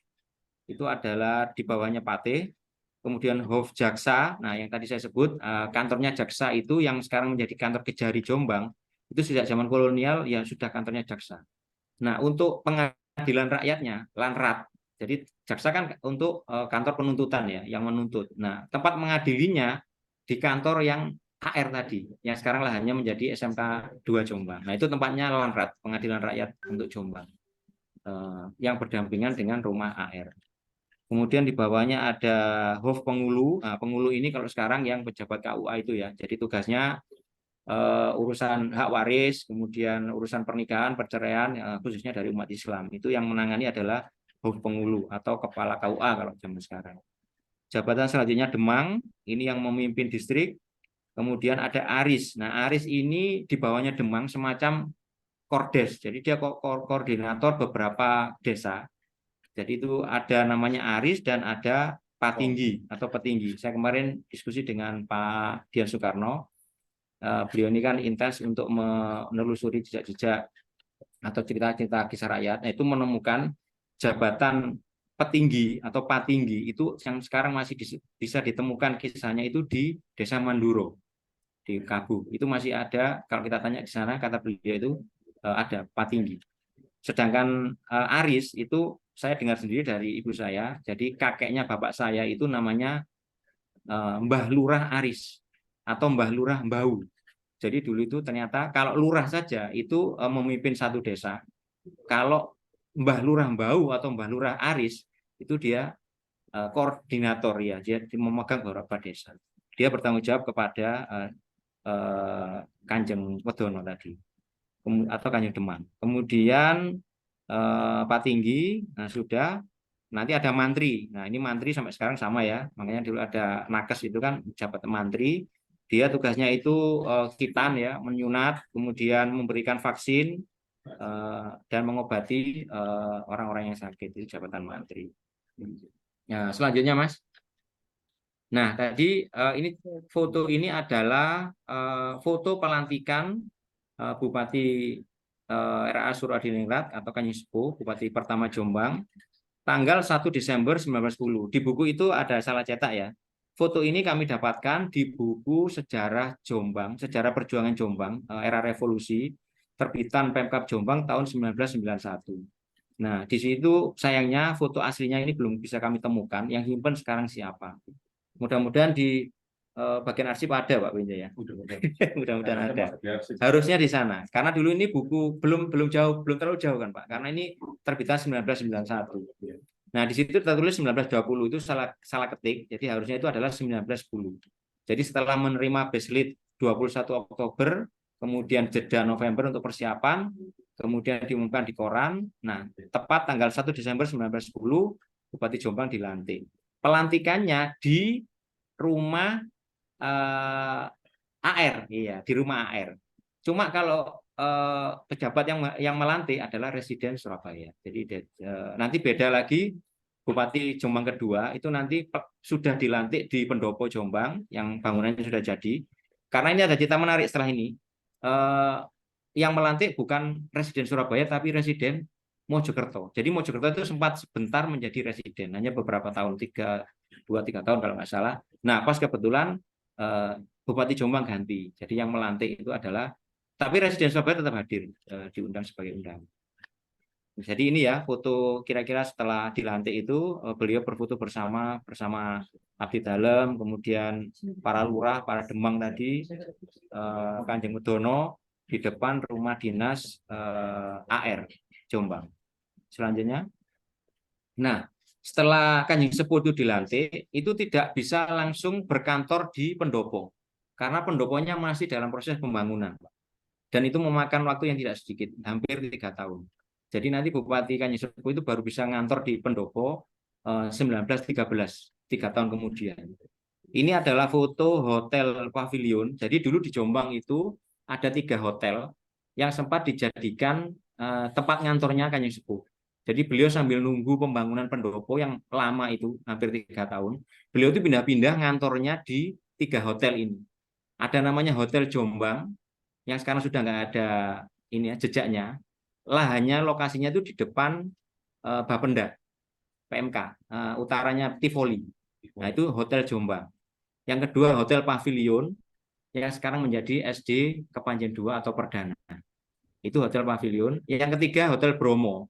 Itu adalah di bawahnya patih. Kemudian Hof Jaksa, nah yang tadi saya sebut kantornya Jaksa itu yang sekarang menjadi kantor Kejari Jombang, itu sejak zaman kolonial ya sudah kantornya Jaksa. Nah untuk pengadilan rakyatnya, Lanrat, jadi Jaksa kan untuk kantor penuntutan ya, yang menuntut. Nah tempat mengadilinya di kantor yang AR tadi, yang sekarang lahannya menjadi SMK 2 Jombang. Nah itu tempatnya Lanrat, pengadilan rakyat untuk Jombang, yang berdampingan dengan rumah AR. Kemudian di bawahnya ada Hof Pengulu. Nah, Pengulu ini kalau sekarang yang pejabat KUA itu ya. Jadi tugasnya urusan hak waris, kemudian urusan pernikahan, perceraian, khususnya dari umat Islam. Itu yang menangani adalah Hof Pengulu atau Kepala KUA kalau zaman sekarang. Jabatan selanjutnya Demang, ini yang memimpin distrik. Kemudian ada Aris. Nah, Aris ini di bawahnya Demang semacam Kordes. Jadi dia koordinator beberapa desa. Jadi itu ada namanya Aris dan ada Patinggi atau Petinggi. Saya kemarin diskusi dengan Pak Dian Soekarno. Beliau ini kan intens untuk menelusuri jejak-jejak atau cerita-cerita kisah rakyat, itu menemukan jabatan petinggi atau patinggi itu yang sekarang masih bisa ditemukan kisahnya itu di Desa Manduro di Kabu. Itu masih ada, kalau kita tanya di sana kata beliau itu ada patinggi. Sedangkan Aris itu saya dengar sendiri dari ibu saya, jadi kakeknya bapak saya itu namanya Mbah Lurah Aris atau Mbah Lurah Mbau. Jadi dulu itu ternyata kalau lurah saja itu memimpin satu desa. Kalau Mbah Lurah Mbau atau Mbah Lurah Aris itu dia koordinator ya, dia memegang beberapa desa. Dia bertanggung jawab kepada Kanjeng Wedono tadi atau Kanjeng Demang. Kemudian Patinggi, nah sudah. Nanti ada mantri. Nah ini mantri sampai sekarang sama ya. Makanya dulu ada nakes itu kan jabat mantri. Dia tugasnya itu khitan ya, menyunat, kemudian memberikan vaksin dan mengobati orang-orang yang sakit, itu jabatan mantri. Nah, selanjutnya Mas. Nah tadi ini foto ini adalah foto pelantikan Bupati RA Suradiningrat atau Kanjeng Sepuh, Bupati pertama Jombang, tanggal 1 Desember 1910. Di buku itu ada salah cetak ya. Foto ini kami dapatkan di buku Sejarah Jombang, Sejarah Perjuangan Jombang, Era Revolusi, terbitan Pemkab Jombang tahun 1991. Nah, di situ sayangnya foto aslinya ini belum bisa kami temukan. Yang simpen sekarang siapa? Mudah-mudahan di bagian arsip ada, Pak Winja ya. Mudah-mudahan ada. Harusnya di sana. Karena dulu ini buku belum terlalu jauh kan, Pak. Karena ini terbitan 1991. Nah, di situ tertulis 1920 itu salah ketik. Jadi harusnya itu adalah 1910. Jadi setelah menerima Beslit 21 Oktober, kemudian jeda November untuk persiapan, kemudian diumumkan di koran. Nah, tepat tanggal 1 Desember 1910 Bupati Jombang dilantik. Pelantikannya di rumah AR, iya, di rumah AR. Cuma kalau pejabat yang melantik adalah residen Surabaya. Jadi nanti beda lagi Bupati Jombang kedua itu nanti sudah dilantik di Pendopo Jombang yang bangunannya sudah jadi. Karena ini ada cerita menarik setelah ini. Yang melantik bukan residen Surabaya tapi residen Mojokerto. Jadi Mojokerto itu sempat sebentar menjadi residen, hanya beberapa tahun, 2-3 tahun kalau nggak salah. Nah, pas kebetulan Bupati Jombang ganti. Jadi yang melantik itu adalah, tapi residen Surabaya tetap hadir, diundang sebagai undangan. Jadi ini ya foto kira-kira setelah dilantik itu beliau berfoto bersama Abdi Dalem, kemudian para lurah, para demang tadi, Kanjeng Wedono di depan rumah dinas AR Jombang. Selanjutnya, nah setelah Kanjeng Sepuh itu dilantik, itu tidak bisa langsung berkantor di Pendopo, karena pendoponya masih dalam proses pembangunan, dan itu memakan waktu yang tidak sedikit, hampir 3 tahun. Jadi nanti Bupati Kanjeng Sepuh itu baru bisa ngantor di Pendopo 1913, 3 tahun kemudian. Ini adalah foto Hotel Pavilion. Jadi dulu di Jombang itu ada 3 hotel yang sempat dijadikan tempat ngantornya Kanjeng Sepuh. Jadi beliau sambil nunggu pembangunan Pendopo yang lama itu hampir 3 tahun, beliau itu pindah-pindah ngantornya di 3 hotel ini. Ada namanya Hotel Jombang yang sekarang sudah nggak ada ini ya, jejaknya. Lahannya, lokasinya itu di depan Bapenda PMK, utaranya Tivoli. Nah itu Hotel Jombang. Yang kedua Hotel Pavilion yang sekarang menjadi SD Kepanjen 2 atau Perdana. Itu Hotel Pavilion. Yang ketiga Hotel Bromo.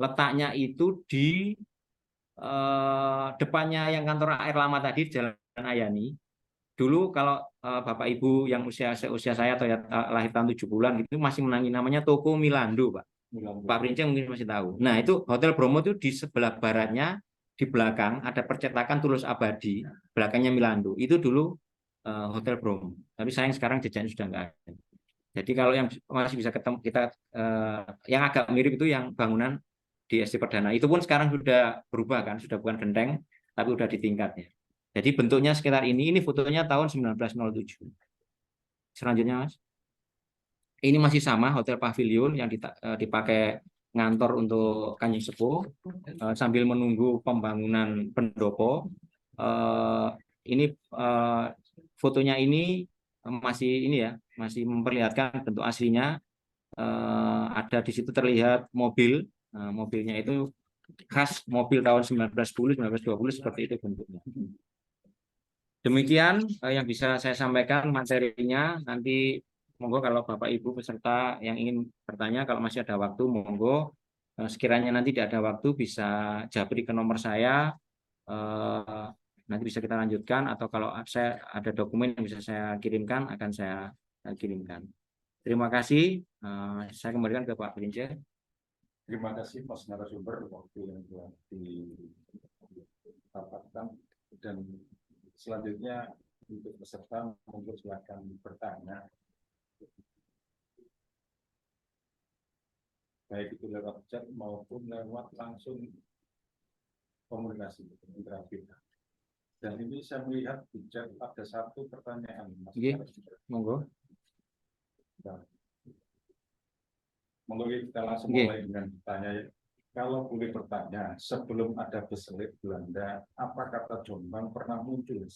Letaknya itu di depannya yang kantor air lama tadi, Jalan Ayani. Dulu kalau Bapak Ibu yang usia saya atau ya, lahir tahun 70-an gitu masih menangi namanya Toko Milando, Pak. Pak Princeng mungkin masih tahu. Nah, itu Hotel Bromo itu di sebelah baratnya, di belakang ada percetakan Tulus Abadi, belakangnya Milando. Itu dulu Hotel Bromo. Tapi sayang sekarang jejaknya sudah nggak ada. Jadi kalau yang masih bisa ketemu kita yang agak mirip itu yang bangunan di SD Perdana. Itu pun sekarang sudah berubah kan, sudah bukan genteng tapi sudah di tingkatnya. Jadi bentuknya sekitar ini fotonya tahun 1907. Selanjutnya Mas. Ini masih sama Hotel Pavilion yang dipakai ngantor untuk Kanjeng Sepuh sambil menunggu pembangunan Pendopo. ini fotonya ini masih ini ya, masih memperlihatkan bentuk aslinya. Ada di situ terlihat mobil. Mobilnya itu khas mobil tahun 1910, 1920 seperti itu bentuknya. Demikian yang bisa saya sampaikan materinya. Nanti monggo kalau Bapak Ibu peserta yang ingin bertanya, kalau masih ada waktu monggo. Sekiranya nanti tidak ada waktu bisa japri ke nomor saya. Nanti bisa kita lanjutkan, atau kalau saya ada dokumen yang bisa saya kirimkan akan saya kirimkan. Terima kasih. Saya kembalikan ke Pak Brince. Terima kasih Mas narasumber waktu yang telah didapatkan, dan selanjutnya untuk peserta monggo silakan bertanya, baik itu lewat chat maupun lewat langsung komunikasi interaktif. Dan ini saya melihat di chat ada satu pertanyaan, Mas. Monggo. Nah, monggo kita langsung Oke. mulai dengan bertanya. Kalau boleh bertanya, sebelum ada Beselit Belanda, apa kata Jombang pernah muncul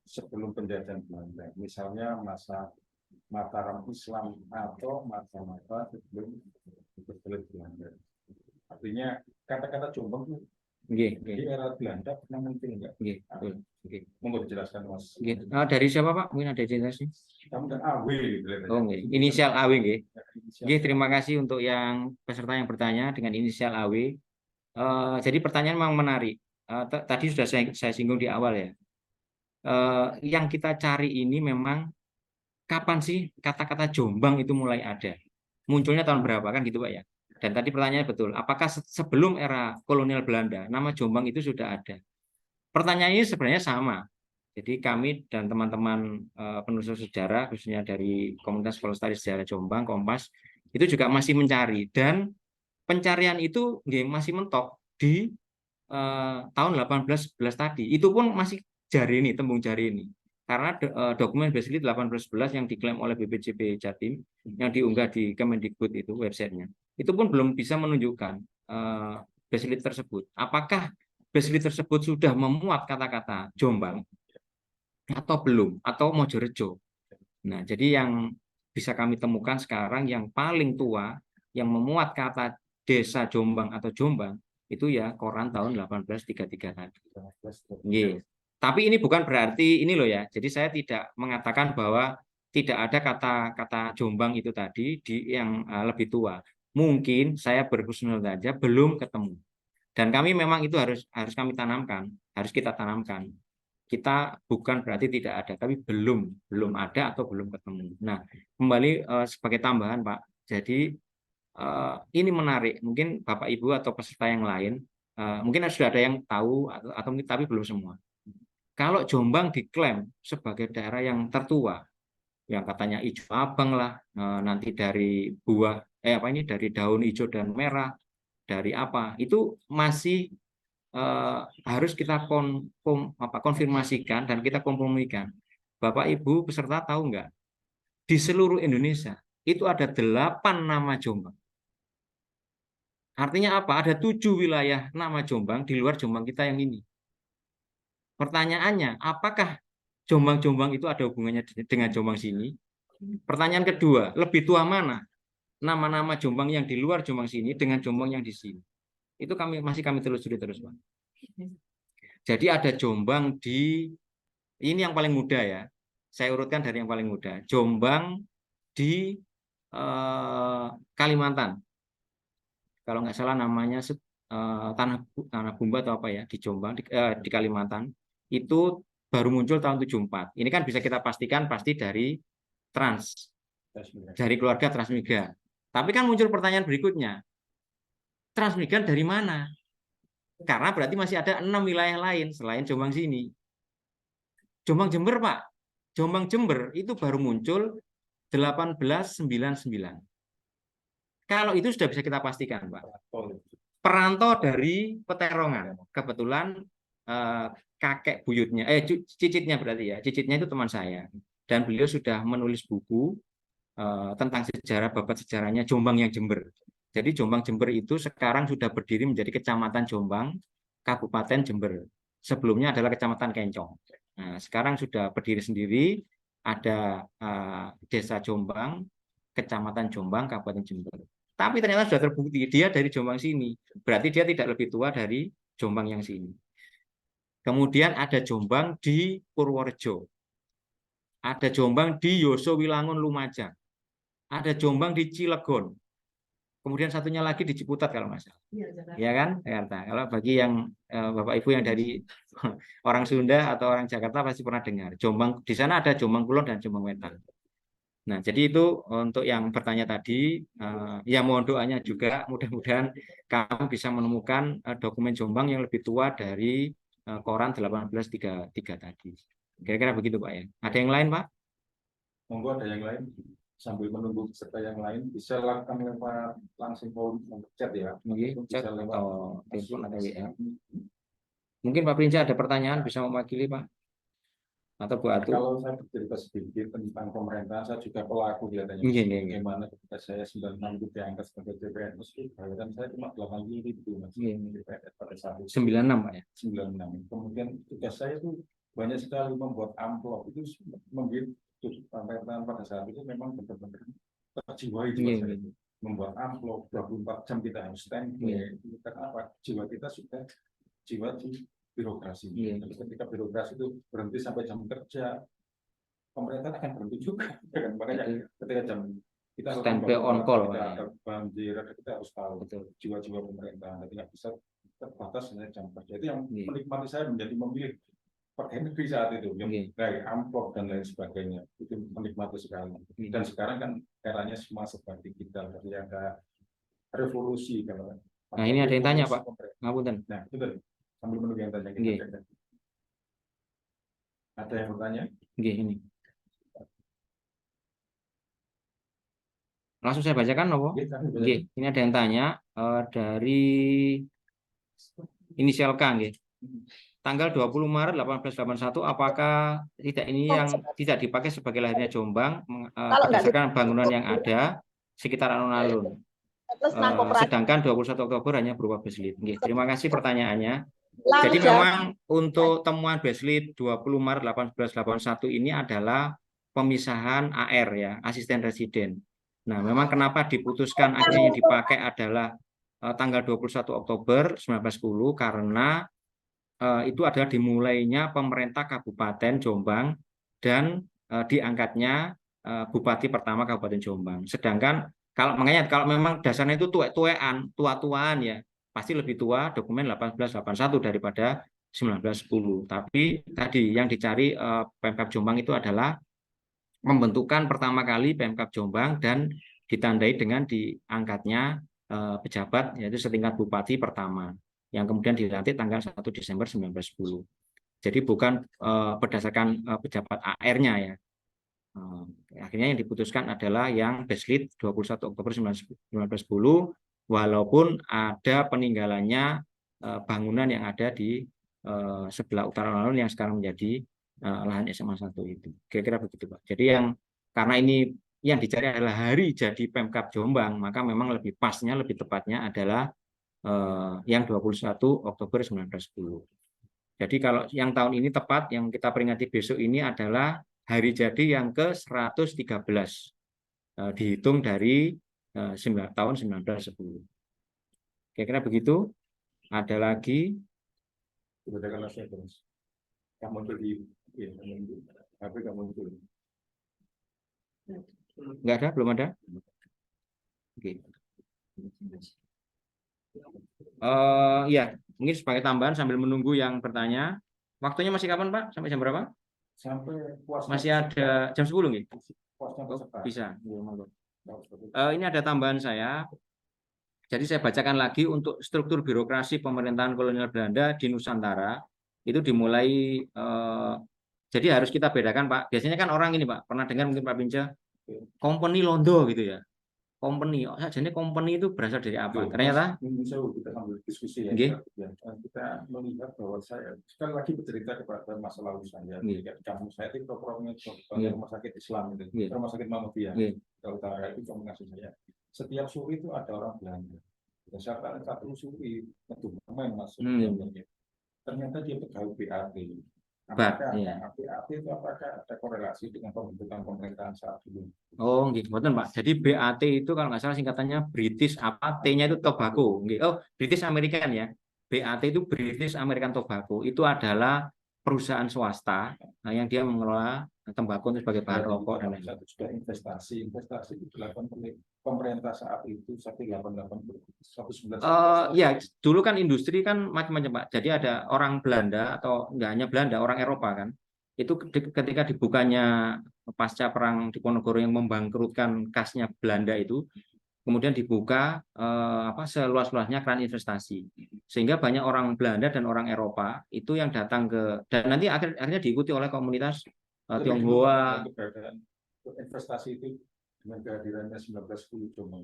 sebelum penjajahan Belanda? Misalnya masa Mataram Islam atau masa-masa sebelum Beselit Belanda. Artinya kata-kata Jombang itu di era Belanda pernah muncul enggak? Betul. Monggo dijelaskan, Mas. Dari siapa Pak? Mungkin ada jelasnya. Kamu kan AW gitu. Oh, inisial AW nggih. Terima kasih untuk yang peserta yang bertanya dengan inisial AW. Jadi pertanyaan memang menarik. Tadi sudah saya singgung di awal ya. Yang kita cari ini memang kapan sih kata-kata Jombang itu mulai ada? Munculnya tahun berapa kan gitu Pak ya? Dan tadi pertanyaannya betul, apakah sebelum era kolonial Belanda nama Jombang itu sudah ada? Pertanyaan ini sebenarnya sama. Jadi kami dan teman-teman penelusur sejarah, khususnya dari Komunitas Pelestari Sejarah Jombang, Kompas, itu juga masih mencari. Dan pencarian itu masih mentok di tahun 1811 tadi. Itu pun masih jari ini, tembung jari ini. Karena dokumen Beselit 1811 yang diklaim oleh BPJP Jatim, yang diunggah di Kemendikbud itu websitenya, itu pun belum bisa menunjukkan Beselit tersebut. Apakah Beselit tersebut sudah memuat kata-kata Jombang atau belum, atau Mojorejo. Nah, jadi yang bisa kami temukan sekarang yang paling tua yang memuat kata desa Jombang atau Jombang itu ya koran tahun 1833 tadi. Yeah. Tapi ini bukan berarti ini loh ya. Jadi saya tidak mengatakan bahwa tidak ada kata-kata Jombang itu tadi di yang lebih tua. Mungkin saya berhusnul saja belum ketemu. Dan kami memang itu harus kami tanamkan, harus kita tanamkan. Kita bukan berarti tidak ada, tapi belum ada atau belum ketemu. Nah, kembali sebagai tambahan Pak. Jadi ini menarik. Mungkin Bapak Ibu atau peserta yang lain mungkin sudah ada yang tahu atau tapi belum semua. Kalau Jombang diklaim sebagai daerah yang tertua, yang katanya hijau abang lah, nanti dari buah dari daun hijau dan merah, dari apa, itu masih harus kita konfirmasikan dan kita kompromikan. Bapak Ibu peserta tahu nggak? Di seluruh Indonesia itu ada 8 nama Jombang. Artinya apa? Ada 7 wilayah nama Jombang di luar Jombang kita yang ini. Pertanyaannya, apakah Jombang-Jombang itu ada hubungannya dengan Jombang sini? Pertanyaan kedua, lebih tua mana nama-nama Jombang yang di luar Jombang sini dengan Jombang yang di sini? Itu masih kami telusuri terus, Pak. Jadi ada Jombang ini yang paling muda ya. Saya urutkan dari yang paling muda. Jombang di Kalimantan. Kalau nggak salah namanya Tanah Bumba atau apa ya, di Jombang, di Kalimantan. Itu baru muncul tahun 74. Ini kan bisa kita pastikan pasti dari dari keluarga Transmigra. Tapi kan muncul pertanyaan berikutnya. Transmigran dari mana? Karena berarti masih ada 6 wilayah lain selain Jombang sini. Jombang Jember, Pak. Jombang Jember itu baru muncul 1899. Kalau itu sudah bisa kita pastikan, Pak. Perantau dari Peterongan. Kebetulan kakek buyutnya, cicitnya berarti ya. Cicitnya itu teman saya. Dan beliau sudah menulis buku tentang sejarah, babat sejarahnya Jombang yang Jember. Jadi Jombang Jember itu sekarang sudah berdiri menjadi Kecamatan Jombang, Kabupaten Jember. sebelumnya adalah Kecamatan Kencong. Nah, sekarang sudah berdiri sendiri, ada Desa Jombang, Kecamatan Jombang, Kabupaten Jember. Tapi ternyata sudah terbukti dia dari Jombang sini, berarti dia tidak lebih tua dari Jombang yang sini. Kemudian ada Jombang di Purworejo, ada Jombang di Yoso Wilangun Lumajang, ada Jombang di Cilegon, kemudian satunya lagi di Ciputat kalau nggak salah. Ya kan, Jakarta. Kalau bagi yang Bapak Ibu yang dari orang Sunda atau orang Jakarta pasti pernah dengar. Jombang di sana ada Jombang Kulon dan Jombang Wetan. Nah, jadi itu untuk yang bertanya tadi, ya mohon doanya juga mudah-mudahan kamu bisa menemukan dokumen Jombang yang lebih tua dari koran 1833 tadi. Kira-kira begitu Pak ya. Ada yang lain Pak? Monggo ada yang lain. Sambil menunggu peserta yang lain bisa lakukan lewat langsung phone chat ya. Mungkin Bisa chat lewat atau telepon atau WA. Mungkin Pak Prince ada pertanyaan bisa mewakili Pak? Atau Bu Atu? Kalau saya bercerita sedikit tentang pemerintah, saya juga pelaku kelihatannya. Iya. Bagaimana ketika saya 96 itu diangkat sebagai CPNS, bayaran saya cuma 8.000 Mas. CPNS pada saat itu. 96 Pak ya? 96. Kemudian tugas saya itu banyak sekali membuat amplop itu membuat pemerintah pada saat itu memang benar-benar terjiwa itu Mas. Membuat amplop 24 jam kita harus standby. Karena apa? Jiwa kita sudah jiwa di birokrasi. Jadi ketika birokrasi itu berhenti sampai jam kerja, pemerintah akan berhenti juga. Makanya ketika jam kita standby on call, kita banjir, kita harus tahu jiwa-jiwa pemerintah. Nanti nggak bisa terbatas hanya jam kerja. Itu yang menikmati saya menjadi memilih pegawai negeri saat itu, yang dari amplop dan lain sebagainya. Itu menikmati sekali. Dan sekarang kan eranya semua serba digital, jadi ada revolusi kalau. Nah ini ada yang tanya Pak, ngapunten. Nah itu tadi. Sambil menunggu yang tanya kita. Ada yang bertanya? Ini. Langsung saya bacakan, Nopo. Ini ada yang tanya dari inisial K, tanggal 20 Maret 1881, apakah tidak ini yang tidak dipakai sebagai lahirnya Jombang berdasarkan bangunan yang ada sekitar alun-alun? Sedangkan 21 Oktober hanya berupa beslit. Terima kasih pertanyaannya. Jadi memang untuk temuan beslit 20 Maret 1881 ini adalah pemisahan AR ya, asisten residen. Nah, memang kenapa diputuskan akhirnya yang dipakai adalah tanggal 21 Oktober 1910 karena itu adalah dimulainya pemerintah Kabupaten Jombang dan diangkatnya Bupati pertama Kabupaten Jombang. Sedangkan kalau memang dasarnya itu tua-tuaan ya, pasti lebih tua dokumen 1881 daripada 1910. Tapi tadi yang dicari Pemkab Jombang itu adalah pembentukan pertama kali Pemkab Jombang dan ditandai dengan diangkatnya pejabat yaitu setingkat bupati pertama yang kemudian dilantik tanggal 1 Desember 1910. Jadi bukan berdasarkan pejabat AR-nya ya. Akhirnya yang diputuskan adalah yang beslit 21 Oktober 1910 walaupun ada peninggalannya bangunan yang ada di sebelah utara alun-alun yang sekarang menjadi lahan SMA 1 itu. Kira-kira begitu Pak. Jadi karena ini yang dicari adalah hari jadi Pemkab Jombang, maka memang lebih pasnya, lebih tepatnya adalah yang 21 Oktober 1910. Jadi kalau yang tahun ini tepat, yang kita peringati besok ini adalah hari jadi yang ke-113. Dihitung dari tahun 1910. Kira-kira begitu. Ada lagi? Enggak ada? Belum ada? Oke. Ya, mungkin sebagai tambahan sambil menunggu yang bertanya. Waktunya masih kapan Pak? Sampai jam berapa? Sampai masih ada jam 10 nih? Bisa. Ini ada tambahan saya. Jadi saya bacakan lagi untuk struktur birokrasi pemerintahan kolonial Belanda di Nusantara itu dimulai. Jadi harus kita bedakan Pak. Biasanya kan orang ini Pak pernah dengar mungkin Pak Pinca, company Londo gitu ya. Company, jadi company itu berasal dari apa? Ternyata kita sambil diskusi ya. Kita melihat bahwa saya sekali lagi bercerita kepada masa lalu saya. Kampung saya itu programnya rumah sakit Islam itu, rumah sakit Muhammadiyah Utara itu komunikasi saya. Setiap suri itu ada orang Belanda. Saya satu suri itu main masuk. ternyata dia pegawai BAT. BAT, Apakah iya. BAT itu apakah ada korelasi dengan pembentukan pemerintahan saat dulu? Oh, nggih, mboten, Pak. Jadi BAT itu kalau nggak salah singkatannya British apa, T-nya itu Tobacco. Nggih. Oh, British American ya. BAT itu British American Tobacco. Itu adalah perusahaan swasta yang dia mengelola tembakau itu sebagai bahan rokok dan lain-lain. Satu juga investasi itu dilakukan oleh pemerintah saat itu 19. Ya, dulu kan industri kan macam-macam, Pak. Jadi ada orang Belanda atau nggak hanya Belanda, orang Eropa kan. Itu ketika dibukanya pasca perang Diponegoro yang membangkrutkan kasnya Belanda itu, kemudian dibuka seluas-luasnya keran investasi, sehingga banyak orang Belanda dan orang Eropa itu yang datang ke, dan nanti akhirnya diikuti oleh komunitas Tionghoa. Investasi itu dengan kehadirannya 1910 cuma.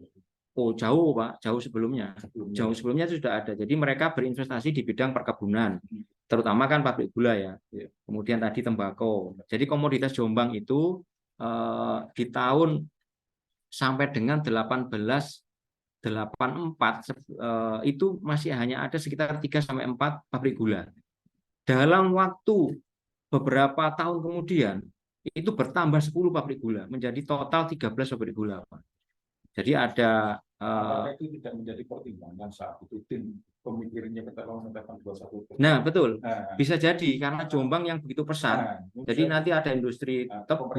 Oh, jauh, Pak, jauh sebelumnya. Jauh sebelumnya itu sudah ada. Jadi mereka berinvestasi di bidang perkebunan, terutama kan pabrik gula ya. Kemudian tadi tembakau. Jadi komoditas Jombang itu di tahun sampai dengan 1884 itu masih hanya ada sekitar 3-4 pabrik gula. Dalam waktu beberapa tahun kemudian itu bertambah 10 pabrik gula menjadi total 13 pabrik gula, Pak. Jadi ada itu tidak menjadi pertimbangan saat itu tim pemikirannya ketika menetapkan 21. Nah, betul. Bisa jadi karena Jombang yang begitu pesat. Jadi nanti ada industri tebu.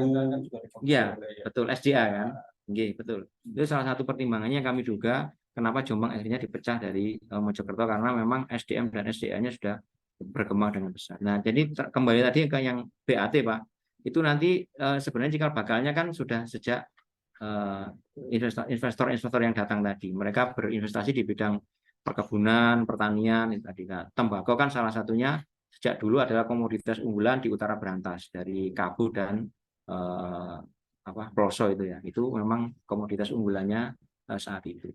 Ya, betul, SDA kan. Nggih, betul. Itu salah satu pertimbangannya kami duga kenapa Jombang akhirnya dipecah dari Mojokerto, karena memang SDM dan SDA-nya sudah berkembang dengan besar. Nah, jadi kembali tadi ke yang BAT, Pak. Itu nanti sebenarnya cikal bakalnya kan sudah sejak investor-investor yang datang tadi. Mereka berinvestasi di bidang perkebunan, pertanian, itu tadi. Nah, tembakau kan salah satunya sejak dulu adalah komoditas unggulan di Utara Berantas dari Kabu dan Ploso itu ya. Itu memang komoditas unggulannya saat itu.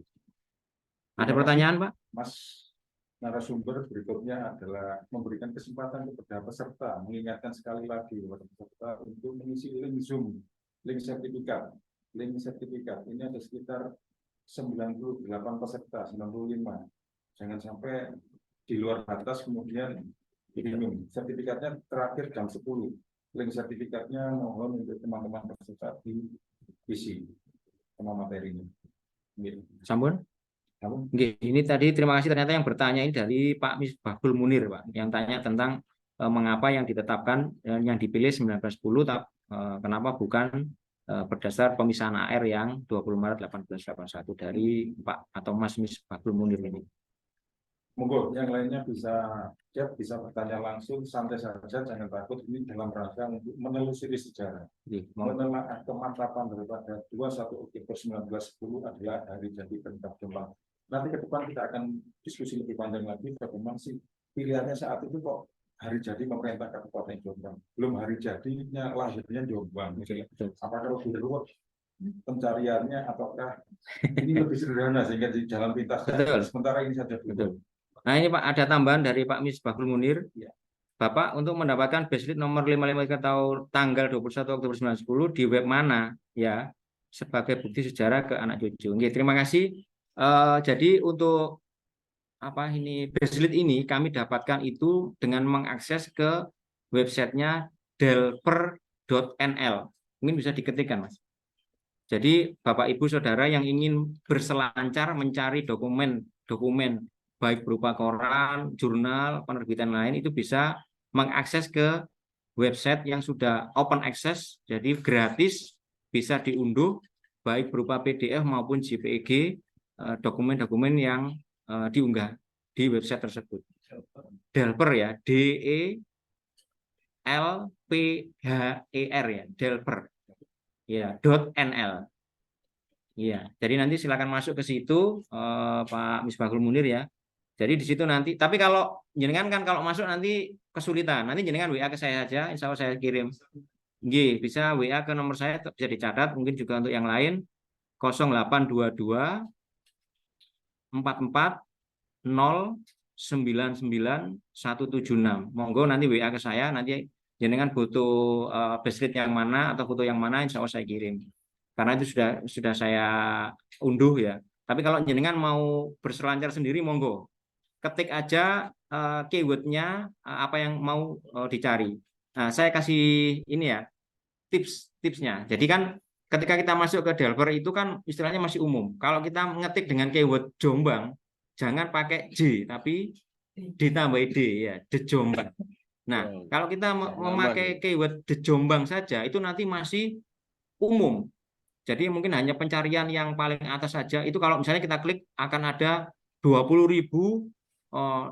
Ada pertanyaan, Pak? Mas narasumber berikutnya adalah memberikan kesempatan kepada peserta, mengingatkan sekali lagi kepada peserta untuk mengisi link Zoom, link sertifikat. Link sertifikat ini ada sekitar 98 peserta, 95. Jangan sampai di luar batas kemudian bingung. Sertifikatnya terakhir jam 10. Link sertifikatnya mohon untuk teman-teman peserta diisi sama materinya. Sampun? Ini tadi terima kasih, ternyata yang bertanya ini dari Pak Misbahul Munir, Pak, yang tanya tentang mengapa yang ditetapkan yang dipilih 1910 kenapa bukan berdasar pemisahan AR yang 20 Maret 1881 dari Pak atau Mas Misbahul Munir ini. Monggo, yang lainnya bisa bertanya langsung, santai saja, jangan takut. Ini dalam rangka untuk menelusuri sejarah. Menelaah kemantapan daripada 21 Oktober 1910 adalah hari jadi Pemkab Jombang. Nanti ke depan kita akan diskusi lebih panjang lagi bagaimana sih pilihannya saat itu kok hari jadi pemerintah Kabupaten Jombang, belum hari jadinya lahirnya Jombang. Apakah lebih ruwet pencariannya ataukah ini lebih sederhana sehingga di jalan pintasnya sementara ini saja dulu. Nah, ini Pak, ada tambahan dari Pak Misbahul Munir. Ya. Bapak untuk mendapatkan BESLIT nomor 55 tahun tanggal 21 Oktober 1910 di web mana ya sebagai bukti sejarah ke anak cucu. Oke, terima kasih. Jadi untuk BESLIT ini kami dapatkan itu dengan mengakses ke websitenya delper.nl. Mungkin bisa diketikkan, Mas. Jadi Bapak Ibu Saudara yang ingin berselancar mencari dokumen baik berupa koran, jurnal, penerbitan lain, itu bisa mengakses ke website yang sudah open access, jadi gratis, bisa diunduh baik berupa PDF maupun JPEG dokumen-dokumen yang diunggah di website tersebut. Delper ya, DELPHER ya, Delper ya, .nl. Iya, jadi nanti silakan masuk ke situ Pak Misbahul Munir ya. Jadi di situ nanti, tapi kalau jenengan kan kalau masuk nanti kesulitan, nanti jenengan WA ke saya aja, insya Allah saya kirim. Nggih, bisa WA ke nomor saya, bisa dicatat, mungkin juga untuk yang lain 0822 44 099 176. Monggo nanti WA ke saya, nanti jenengan butuh BESLIT yang mana atau foto yang mana, insya Allah saya kirim. Karena itu sudah saya unduh ya. Tapi kalau jenengan mau berselancar sendiri, monggo. Ketik aja keywordnya apa yang mau dicari. Nah, saya kasih ini ya tipsnya. Jadi kan ketika kita masuk ke Delver itu kan istilahnya masih umum. Kalau kita ngetik dengan keyword Jombang, jangan pakai J, tapi ditambah D ya, The Jombang. Nah, kalau kita memakai keyword The Jombang saja, itu nanti masih umum. Jadi mungkin hanya pencarian yang paling atas saja. Itu kalau misalnya kita klik akan ada 20.000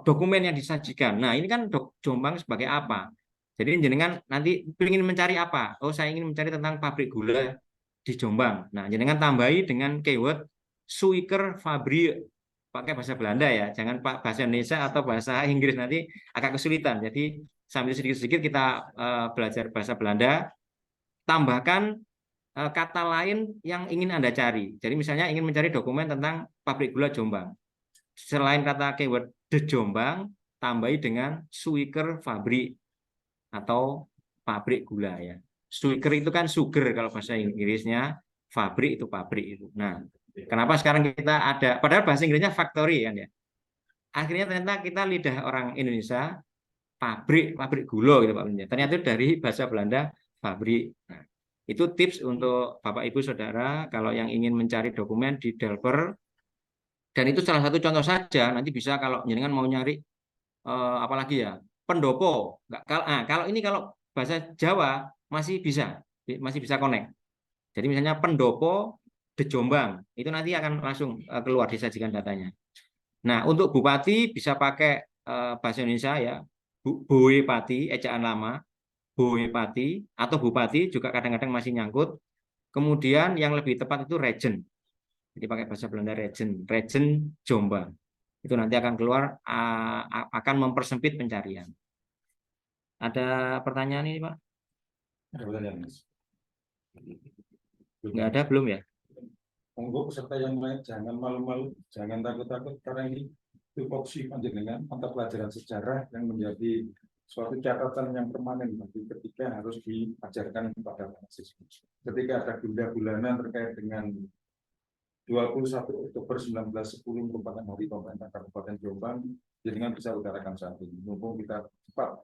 dokumen yang disajikan. Nah, ini kan Jombang sebagai apa? Jadi jenengan nanti ingin mencari apa? Oh, saya ingin mencari tentang pabrik gula di Jombang. Nah, jenengan tambahi dengan keyword Suiker Fabrik, pakai bahasa Belanda ya, jangan bahasa Indonesia atau bahasa Inggris, nanti agak kesulitan. Jadi sambil sedikit-sedikit kita belajar bahasa Belanda, tambahkan kata lain yang ingin Anda cari. Jadi misalnya ingin mencari dokumen tentang pabrik gula Jombang. Selain kata keyword The Jombang, tambahi dengan Suiker Fabrik atau pabrik gula ya. Suiker itu kan sugar kalau bahasa Inggrisnya, fabrik itu pabrik itu. Nah, kenapa sekarang kita ada, padahal bahasa Inggrisnya factory kan ya. Akhirnya ternyata kita lidah orang Indonesia pabrik gula gitu Pak Brinja. Ternyata itu dari bahasa Belanda fabrik. Nah, itu tips untuk Bapak Ibu Saudara kalau yang ingin mencari dokumen di Delver. Dan itu salah satu contoh saja. Nanti bisa kalau jenengan mau nyari apalagi ya, pendopo. Kalau ini kalau bahasa Jawa masih bisa connect. Jadi misalnya pendopo de Jombang, itu nanti akan langsung keluar disajikan datanya. Nah, untuk bupati bisa pakai bahasa Indonesia ya, Boepati, ejaan lama, Boepati, atau bupati juga kadang-kadang masih nyangkut. Kemudian yang lebih tepat itu region. Jadi pakai bahasa Belanda region Jombang. Itu nanti akan keluar, akan mempersempit pencarian. Ada pertanyaan ini, Pak? Ada pertanyaan, Mas? Nggak ada, belum ya? Monggo peserta yang lain jangan malu-malu, jangan takut-takut, karena ini tupoksi panjenengan mata pelajaran sejarah yang menjadi suatu catatan yang permanen bagi ketika harus diajarkan kepada mahasiswa. Ketika ada gundah-gulana terkait dengan 21 Oktober 1910 merupakan hari pemerintah Kabupaten Jombang, jenengan bisa utarakan saat ini. Mumpung kita cepat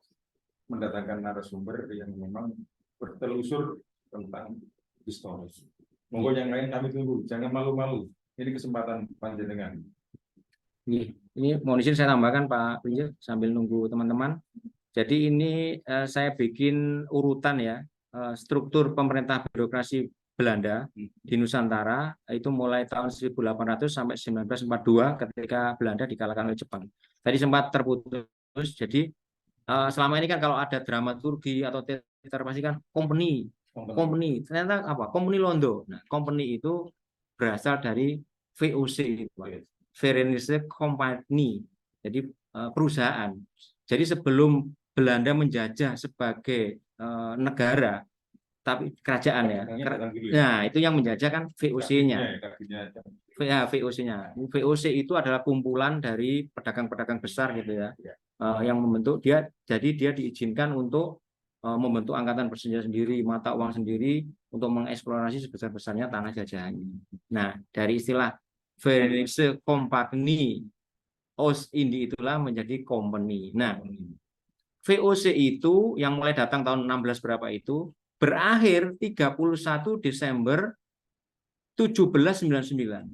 mendatangkan narasumber yang memang bertelusur tentang historis. Monggo yang lain kami tunggu, jangan malu-malu. Ini kesempatan panjenengan. Ini mohon izin saya tambahkan Pak Brinja sambil nunggu teman-teman. Jadi ini saya bikin urutan ya, struktur pemerintah birokrasi Belanda di Nusantara itu mulai tahun 1800 sampai 1942 ketika Belanda dikalahkan oleh Jepang. Tadi sempat terputus. Jadi selama ini kan kalau ada dramaturgi atau teater pasti kan company. Ternyata apa? Company Londo. Nah, company itu berasal dari VOC, Verenigde Compagnie. Jadi perusahaan. Jadi sebelum Belanda menjajah sebagai negara, tapi kerajaan ya. Nah, itu yang menjajah kan VOC-nya. VOC-nya. VOC itu adalah kumpulan dari pedagang-pedagang besar gitu ya. Yang membentuk dia, jadi dia diizinkan untuk membentuk angkatan bersenjata sendiri, mata uang sendiri untuk mengeksplorasi sebesar-besarnya tanah jajahannya. Nah, dari istilah Verenigde Compagnie Oost-Indie itulah menjadi company. Nah, VOC itu yang mulai datang tahun 16 berapa itu berakhir 31 Desember 1799.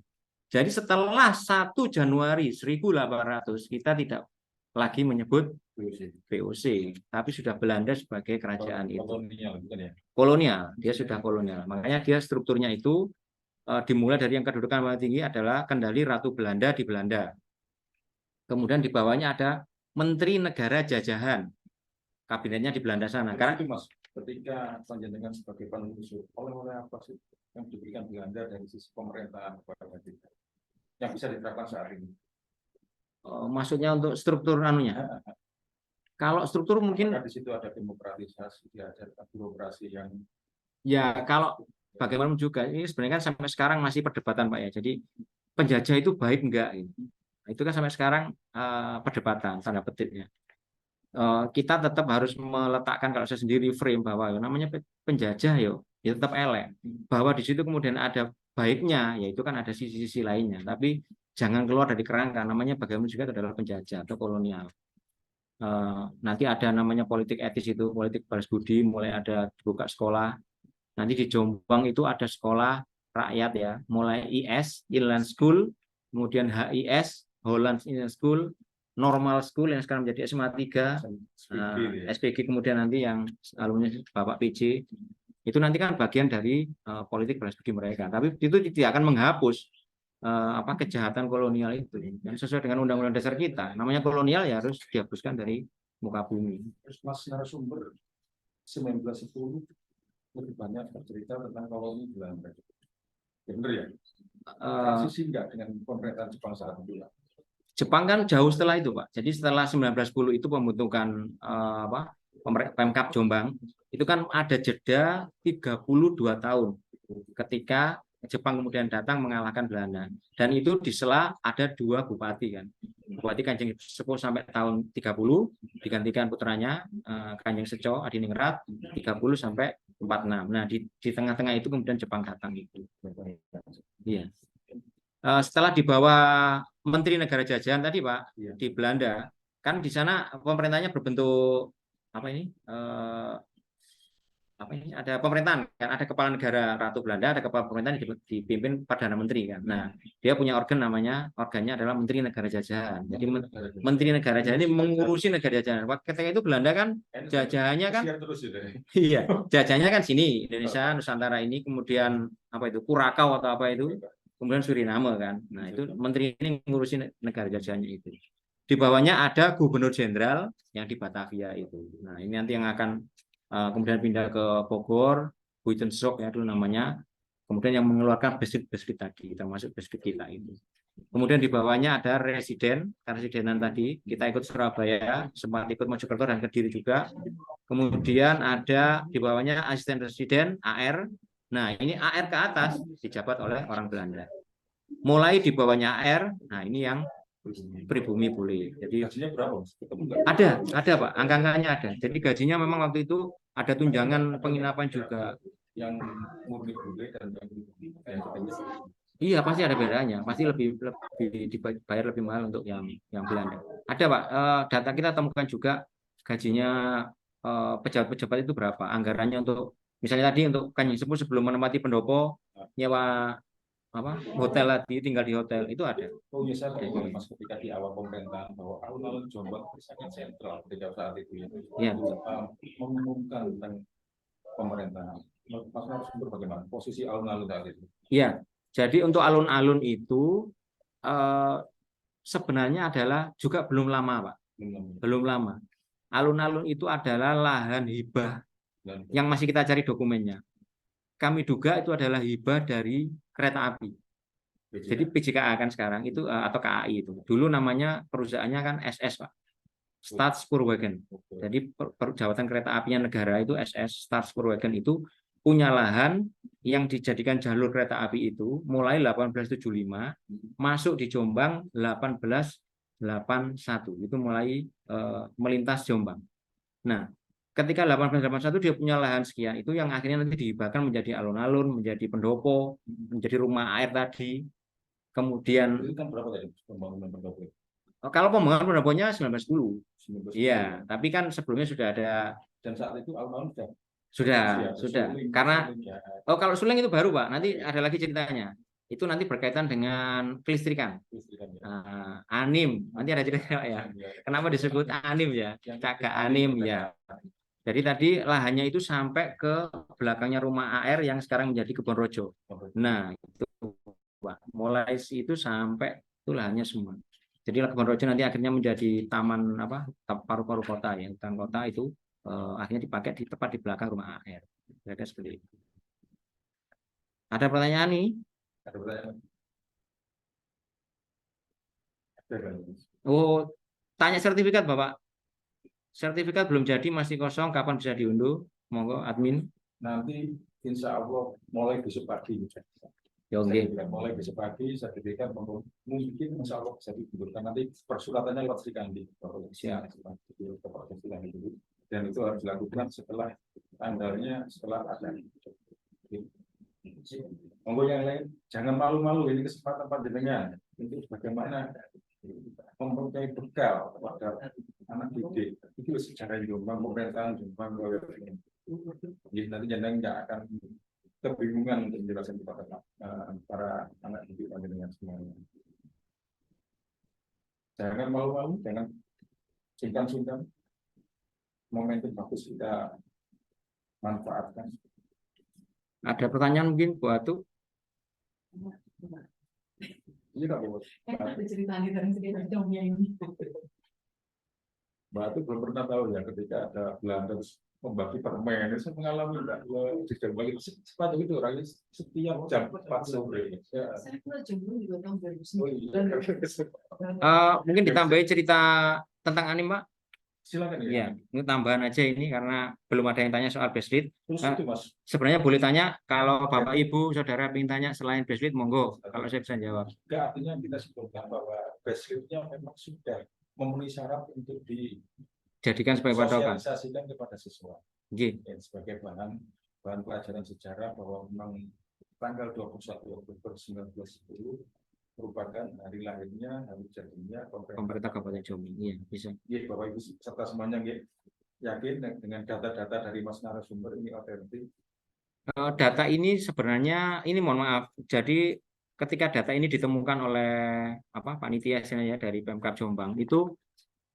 Jadi setelah 1 Januari 1800 kita tidak lagi menyebut VOC, tapi sudah Belanda sebagai kerajaan itu. Kolonial, dia sudah kolonial. Makanya dia strukturnya itu dimulai dari yang kedudukan paling tinggi adalah kendali Ratu Belanda di Belanda. Kemudian di bawahnya ada Menteri Negara Jajahan. Kabinetnya di Belanda sana. Karena itu Mas, ketika panjenengan sebagai penelusur, oleh apa sih yang diberikan Belanda dari sisi pemerintahan kepada kita yang bisa diterapkan saat ini? Maksudnya untuk struktur anunya. Kalau struktur mungkin di situ ada demokratisasi, diajarkan birokrasi yang ya kalau bagaimana juga ini sebenarnya kan sampai sekarang masih perdebatan Pak ya. Jadi penjajah itu baik enggak? Itu kan sampai sekarang perdebatan tanda petiknya. Kita tetap harus meletakkan kalau saya sendiri frame bahwa namanya penjajah ya tetap elek. Bahwa di situ kemudian ada baiknya, yaitu kan ada sisi-sisi lainnya. Tapi jangan keluar dari kerangka. Namanya bagaimana juga itu adalah penjajah atau kolonial. nanti ada namanya politik etis itu, politik balas budi, mulai ada buka sekolah. Nanti di Jombang itu ada sekolah rakyat ya, mulai IS, Inland School, kemudian HIS, Holland Inland School, Normal School yang sekarang menjadi SMA 3, SPG, kemudian nanti yang alumni Bapak PJ. Itu nanti kan bagian dari politik balas budi mereka. Tapi itu tidak akan menghapus kejahatan kolonial itu. Yang sesuai dengan Undang-Undang Dasar kita. Namanya kolonial ya harus dihapuskan dari muka bumi. Terus Mas narasumber 1910 lebih banyak bercerita tentang koloni Belanda. Benar ya? Transisi enggak dengan pemerintahan Jepang saat itu? Jepang kan jauh setelah itu, Pak. Jadi setelah 1910 itu pembentukan Pemkab Jombang, itu kan ada jeda 32 tahun ketika Jepang kemudian datang mengalahkan Belanda. Dan itu di sela ada 2 bupati kan. Bupati Kanjeng Sepuh sampai tahun 30 digantikan putranya Kanjeng Seco Adiningrat 30 sampai 46. Nah, di tengah-tengah itu kemudian Jepang datang itu. Iya. Setelah di bawah Menteri Negara Jajahan tadi, Pak, di Belanda, kan di sana pemerintahnya berbentuk apa ini? Ada pemerintahan kan, ada kepala negara Ratu Belanda, ada kepala pemerintahan dipimpin Perdana Menteri kan. Nah, dia punya organnya adalah Menteri Negara Jajahan. Jadi Menteri Negara Jajahan ini mengurusi negara jajahan. Ketika itu Belanda kan jajahannya kan iya, jajahannya kan sini Indonesia, Nusantara ini, kemudian apa itu Kurakau atau apa itu, kemudian Suriname kan. Nah, itu menteri ini mengurusi negara jajahannya itu. Di bawahnya ada Gubernur Jenderal yang di Batavia itu. Nah, ini nanti yang akan kemudian pindah ke Bogor, Buitensok ya dulu namanya, kemudian yang mengeluarkan beskit tadi, termasuk beskit kita itu. Kemudian di bawahnya ada Residenan tadi, kita ikut Surabaya, sempat ikut Mojokerto dan Kediri juga. Kemudian ada di bawahnya Asisten Residen, AR. Nah, ini AR ke atas dijabat oleh orang Belanda. Mulai di bawahnya AR, nah ini yang pribumi boleh. Jadi gajinya berapa? Ada Pak, angka-angkanya ada. Jadi gajinya memang waktu itu ada tunjangan penginapan juga. Yang murni bule dan yang Iya, pasti ada bedanya. Pasti lebih dibayar lebih mahal untuk yang Belanda. Ada Pak, data kita temukan juga gajinya pejabat-pejabat itu berapa. Anggarannya untuk misalnya tadi untuk Kanjeng Sepuh sebelum menempati pendopo nyewa hotel lagi, tinggal di hotel itu ada. Oh iya, saya tahu Mas ketika di awal pemerintahan bahwa alun-alun Jombang sangat sentral ketika saat itu ya. Mengumumkan tentang pemerintahan. Mas narasumber bagaimana posisi alun-alun saat itu? Iya, jadi untuk alun-alun itu sebenarnya adalah juga belum lama, Pak. Belum lama. Alun-alun itu adalah lahan hibah yang masih kita cari dokumennya. Kami duga itu adalah hibah dari kereta api. Jadi PJKA kan sekarang itu atau KAI itu. Dulu namanya perusahaannya kan SS, Pak. Staatspoorwegen. Jadi jabatan kereta apinya negara itu SS, Staatspoorwegen itu punya lahan yang dijadikan jalur kereta api itu mulai 1875 masuk di Jombang 1881. Itu mulai melintas Jombang. Nah, ketika 1881 dia punya lahan sekian, itu yang akhirnya nanti dihibahkan menjadi alun-alun, menjadi pendopo, menjadi rumah air tadi. Kemudian itu kan berapa tadi pembangunan pendopo? Kalau pembangunan pendoponya 1910. Iya, tapi kan sebelumnya sudah ada. Dan saat itu alun-alun sudah. Suling, Karena ya. kalau Suling itu baru, Pak. Nanti ada lagi ceritanya. Itu nanti berkaitan dengan kelistrikan. Anim, nanti ada cerita ya. Kenapa disebut Anim ya? Cagak Anim ya. Jadi tadi lahannya itu sampai ke belakangnya rumah AR yang sekarang menjadi Kebon Rojo. Nah, itu Pak. Mulai itu sampai itu lahannya semua. Jadi Kebon Rojo nanti akhirnya menjadi taman paru-paru kota ya. Hutan kota itu akhirnya dipakai tepat di belakang rumah AR. Kira-kira seperti itu. Ada pertanyaan nih? Ada pertanyaan. Oh, tanya sertifikat Bapak. Sertifikat belum jadi, masih kosong, kapan bisa diunduh? Monggo admin. Nanti insya Allah mulai besok pagi. Mulai besok pagi sertifikat mungkin insya Allah bisa diundurkan. Nanti persulatannya lewat Sri Kandi. Dan itu harus dilakukan setelah tanggalnya setelah ada. Monggo yang lain, jangan malu-malu, ini kesempatan panjenengan untuk bagaimana mempunyai bekal pada anak didik itu secara Jombang, pemerintahan Jombang, jadi nanti jenengan nggak akan kebingungan untuk menjelaskan kepada para anak didik dengan semuanya. Jangan malu-malu, jangan sungkan-sungkan. Momentum bagus kita manfaatkan. Ada pertanyaan mungkin Bu Atu? Ini Kak Bos. Ada cerita di dalam sekitar jomnya ini. Mbak itu belum pernah tahu ya ketika ada Belanda terus membagi permen. Saya mengalami Mbak di Jombang itu sepatu itu orangnya setiap jam 4 sore. Ya. Saya pernah jomblo juga tahun Oh, 2009. iya. Mungkin ditambahin cerita tentang anime, Pak? Silakan Ya, ini tambahan aja ini karena belum ada yang tanya soal Beslit. Terus itu Mas. Sebenarnya boleh tanya kalau Bapak Ibu Saudara ingin tanya selain Beslit, monggo. Kalau saya bisa jawab. Enggak, artinya kita sebutkan bahwa basicnya memang sudah memenuhi syarat untuk Jadikan sebagai patokan. disosialisasikan kepada siswa. Oke. Ya, sebagai bahan pelajaran sejarah bahwa memang tanggal 21 Oktober 1910 merupakan hari lahirnya, hari jadinya Pemerintah Kabupaten Jombang. Iya, bisa. Iya, Bapak Ibu serta semuanya yakin dengan data-data dari Mas narasumber ini otentik. Data ini sebenarnya ini mohon maaf. Jadi ketika data ini ditemukan oleh panitia ya dari Pemkab Jombang itu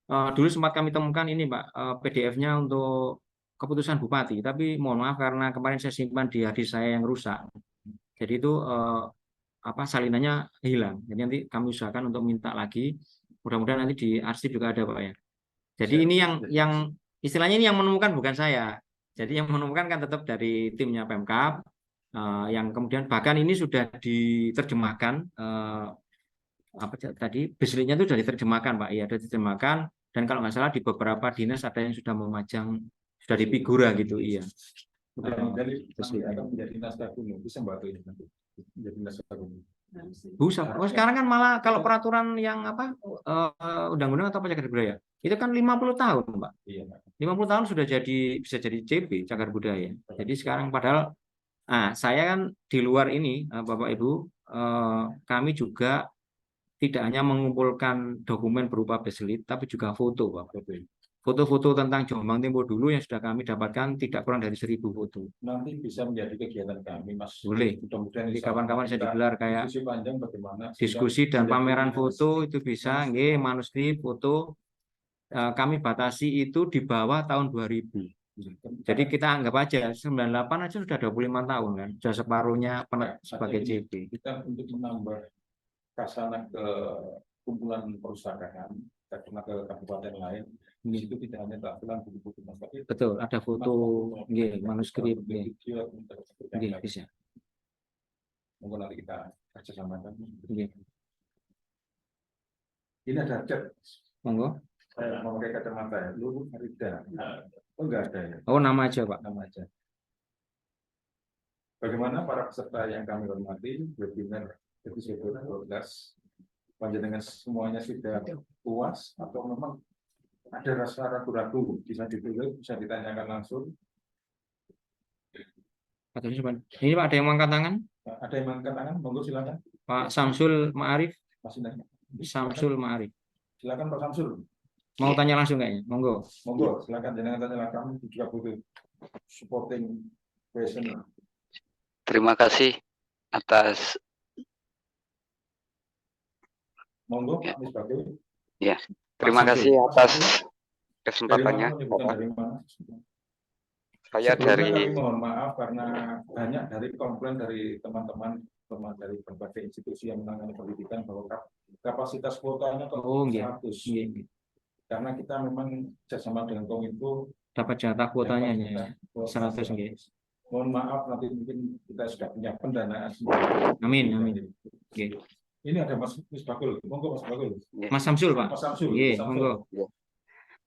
dulu sempat kami temukan ini Pak PDF-nya untuk keputusan Bupati. Tapi mohon maaf karena kemarin saya simpan di hard disk saya yang rusak. Jadi itu salinannya hilang. Jadi nanti kami usahakan untuk minta lagi. Mudah-mudahan nanti di arsip juga ada Pak ya. Jadi ini yang istilahnya ini yang menemukan bukan saya. Jadi yang menemukan kan tetap dari timnya Pemkab. Yang kemudian bahkan ini sudah diterjemahkan. Tadi Beslitnya itu sudah diterjemahkan Pak. Iya, sudah diterjemahkan. Dan kalau nggak salah di beberapa dinas ada yang sudah memajang sudah di figura gitu. Iya. Dari akan menjadi naskah kuning bisa bantu ini nanti. Menjadi naskah kuning. Bisa. Oh, sekarang kan malah kalau peraturan yang undang-undang atau cagar budaya itu kan 50 tahun, Pak. Iya, Pak. 50 tahun sudah bisa jadi CB cagar budaya. Jadi sekarang padahal saya kan di luar ini Bapak Ibu kami juga tidak hanya mengumpulkan dokumen berupa Beslit tapi juga foto, Pak. Foto-foto tentang Jombang Tempo dulu yang sudah kami dapatkan tidak kurang dari 1000 foto. Nanti bisa menjadi kegiatan kami, Mas. Boleh. Mudah-mudahan Di kapan-kapan saya digelar kayak diskusi panjang bagaimana diskusi dan pameran foto itu bisa, manuskrip foto. Kami batasi itu di bawah tahun 2000. Jadi kita anggap aja 98 aja sudah 25 tahun kan, sudah separuhnya sebagai CB. Kita untuk menambah kasana ke kumpulan perpustakaan, kita pernah ke kabupaten lain. Di situ tidak hanya tampilan buku-buku Mas, tapi betul, ada foto, manuskrip, video, bisa. Mungkin nanti kita kerjasamakan. Ini ada chat. Monggo. Saya mau pakai kacamata ya. Lu Farida. Oh, enggak ada ya. Oh, nama aja Pak. Nama aja. Bagaimana para peserta yang kami hormati, webinar episode 12, panjenengan semuanya sudah puas atau memang ada rasa ragu-ragu? Bisa ditulis, bisa ditanyakan langsung. Ini Pak, ada yang mengangkat tangan? Ada yang mengangkat tangan? Monggo silakan. Pak Samsul Ma'arif. Masih nanya. Samsul Ma'arif. Silakan Pak Samsul. Mau tanya langsung kayaknya, monggo. Monggo, silakan jangan tanya kami juga butuh supporting question. Terima kasih atas Monggo Pak Misbakul. ya. Terima kasih atas kesempatannya. Dari mana? Saya Sebelumnya dari kami mohon maaf karena banyak dari komplain dari teman-teman dari berbagai institusi yang menangani pendidikan bahwa kapasitas kuotanya kok 100. Karena kita memang kerjasama dengan Kominfo dapat jatah kuotanya ya 100 nggih. Mohon maaf nanti mungkin kita sudah punya pendanaan. Amin. Nggih. Ini ada Mas Misbakul. Monggo Mas Bakul. Mas Samsul Pak. Mas Samsul. Nggih, monggo.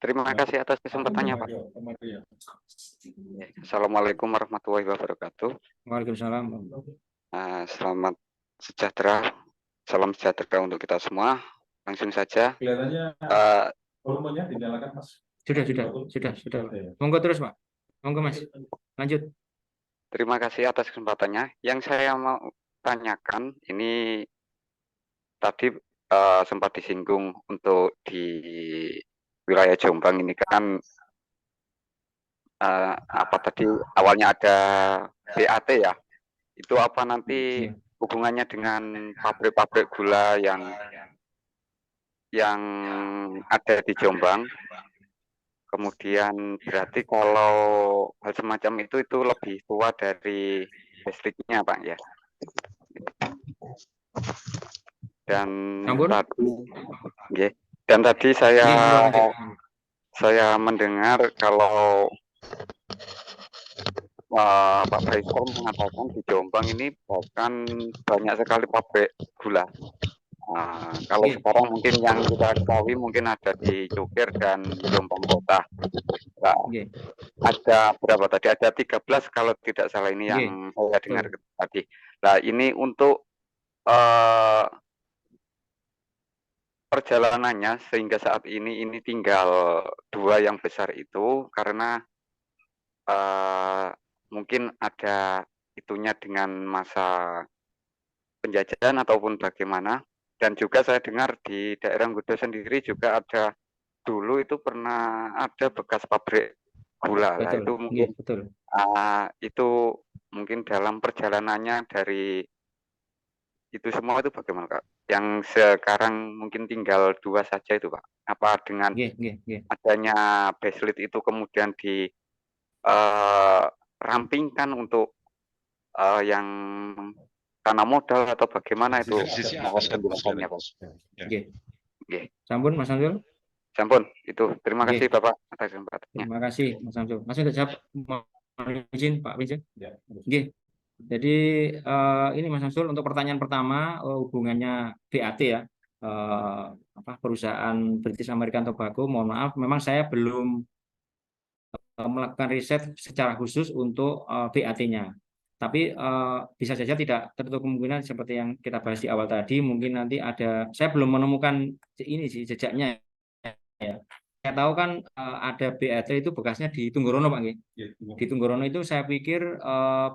terima kasih atas kesempatannya Pak. Assalamualaikum warahmatullahi wabarakatuh. Waalaikumsalam. Selamat sejahtera, salam sejahtera untuk kita semua. Langsung saja. Kelihatannya volumenya dinyalakan Mas. Sudah. Monggo terus Pak. Monggo Mas. Lanjut. Terima kasih atas kesempatannya. Yang saya mau tanyakan ini tadi sempat disinggung untuk di wilayah Jombang ini kan apa tadi awalnya ada BAT ya, itu apa nanti hubungannya dengan pabrik-pabrik gula yang ada di Jombang? Kemudian berarti kalau hal semacam itu lebih tua dari listriknya Pak ya. Dan tadi saya mendengar kalau Pak Faisal mengatakan di Jombang ini bahkan banyak sekali pabrik gula. Kalau sekarang mungkin yang kita ketahui mungkin ada di Cukir dan Jombang Kota. Nah, ada berapa tadi? Ada 13 kalau tidak salah ini yang saya dengar tadi. Nah, ini untuk perjalanannya sehingga saat ini tinggal 2 yang besar itu karena mungkin ada itunya dengan masa penjajahan ataupun bagaimana. Dan juga saya dengar di daerah Nggodo sendiri juga ada dulu itu pernah ada bekas pabrik gula. Nah, itu mungkin itu mungkin dalam perjalanannya dari itu semua itu bagaimana Kak? Yang sekarang mungkin tinggal 2 saja itu Pak. Apa dengan adanya baselit itu kemudian dirampingkan untuk yang tanah modal atau bagaimana itu mohon penjelasannya Pak. Sampun Mas Samsul. Sampun itu. Terima kasih Bapak atas kesempatannya. Terima kasih Mas Samsul. Masih ada jawab izin Pak Vincent. Jadi ini Mas Samsul untuk pertanyaan pertama hubungannya BAT ya. Perusahaan British American Tobacco, mohon maaf memang saya belum melakukan riset secara khusus untuk BAT-nya. Tapi bisa saja tidak tertutup kemungkinan seperti yang kita bahas di awal tadi, mungkin nanti ada, saya belum menemukan ini sih jejaknya ya. Saya tahu kan ada BAT itu bekasnya di Tunggorono Pak. Di Tunggorono itu saya pikir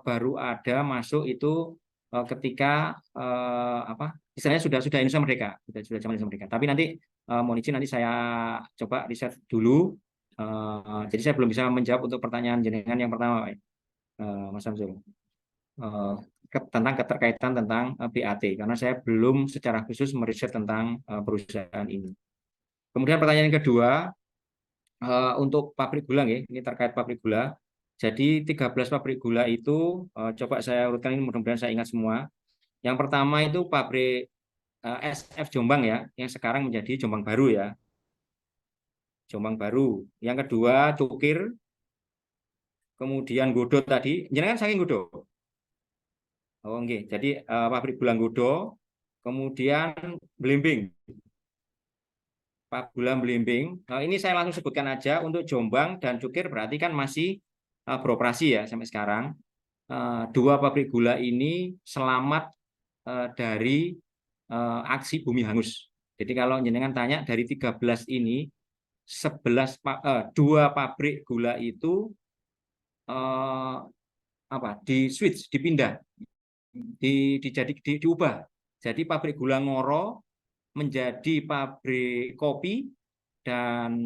baru ada masuk itu ketika istilahnya sudah Indonesia Merdeka, sudah zaman Indonesia Merdeka. Tapi nanti mohon izin nanti saya coba riset dulu. Jadi saya belum bisa menjawab untuk pertanyaan jenengan yang pertama Pak, Mas Samsul. Tentang keterkaitan tentang BAT karena saya belum secara khusus meriset tentang perusahaan ini. Kemudian pertanyaan yang kedua untuk pabrik gula ya, ini terkait pabrik gula. Jadi 13 pabrik gula itu coba saya urutkan ini mudah-mudahan saya ingat semua. Yang pertama itu pabrik SF Jombang ya, yang sekarang menjadi Jombang Baru ya. Jombang Baru. Yang kedua Cukir. Kemudian Nggodo tadi, jenengan saking Nggodo. Oh nggih, jadi pabrik gula Nggodo, kemudian Blimbing. Gula Blimbing. Nah, ini saya langsung sebutkan aja untuk Jombang dan Cukir berarti kan masih beroperasi ya sampai sekarang. 2 pabrik gula ini selamat dari aksi bumi hangus. Jadi kalau jenengan tanya dari 13 ini 2 pabrik gula itu di-switch, dipindah, diubah. Jadi pabrik gula Ngoro menjadi pabrik kopi dan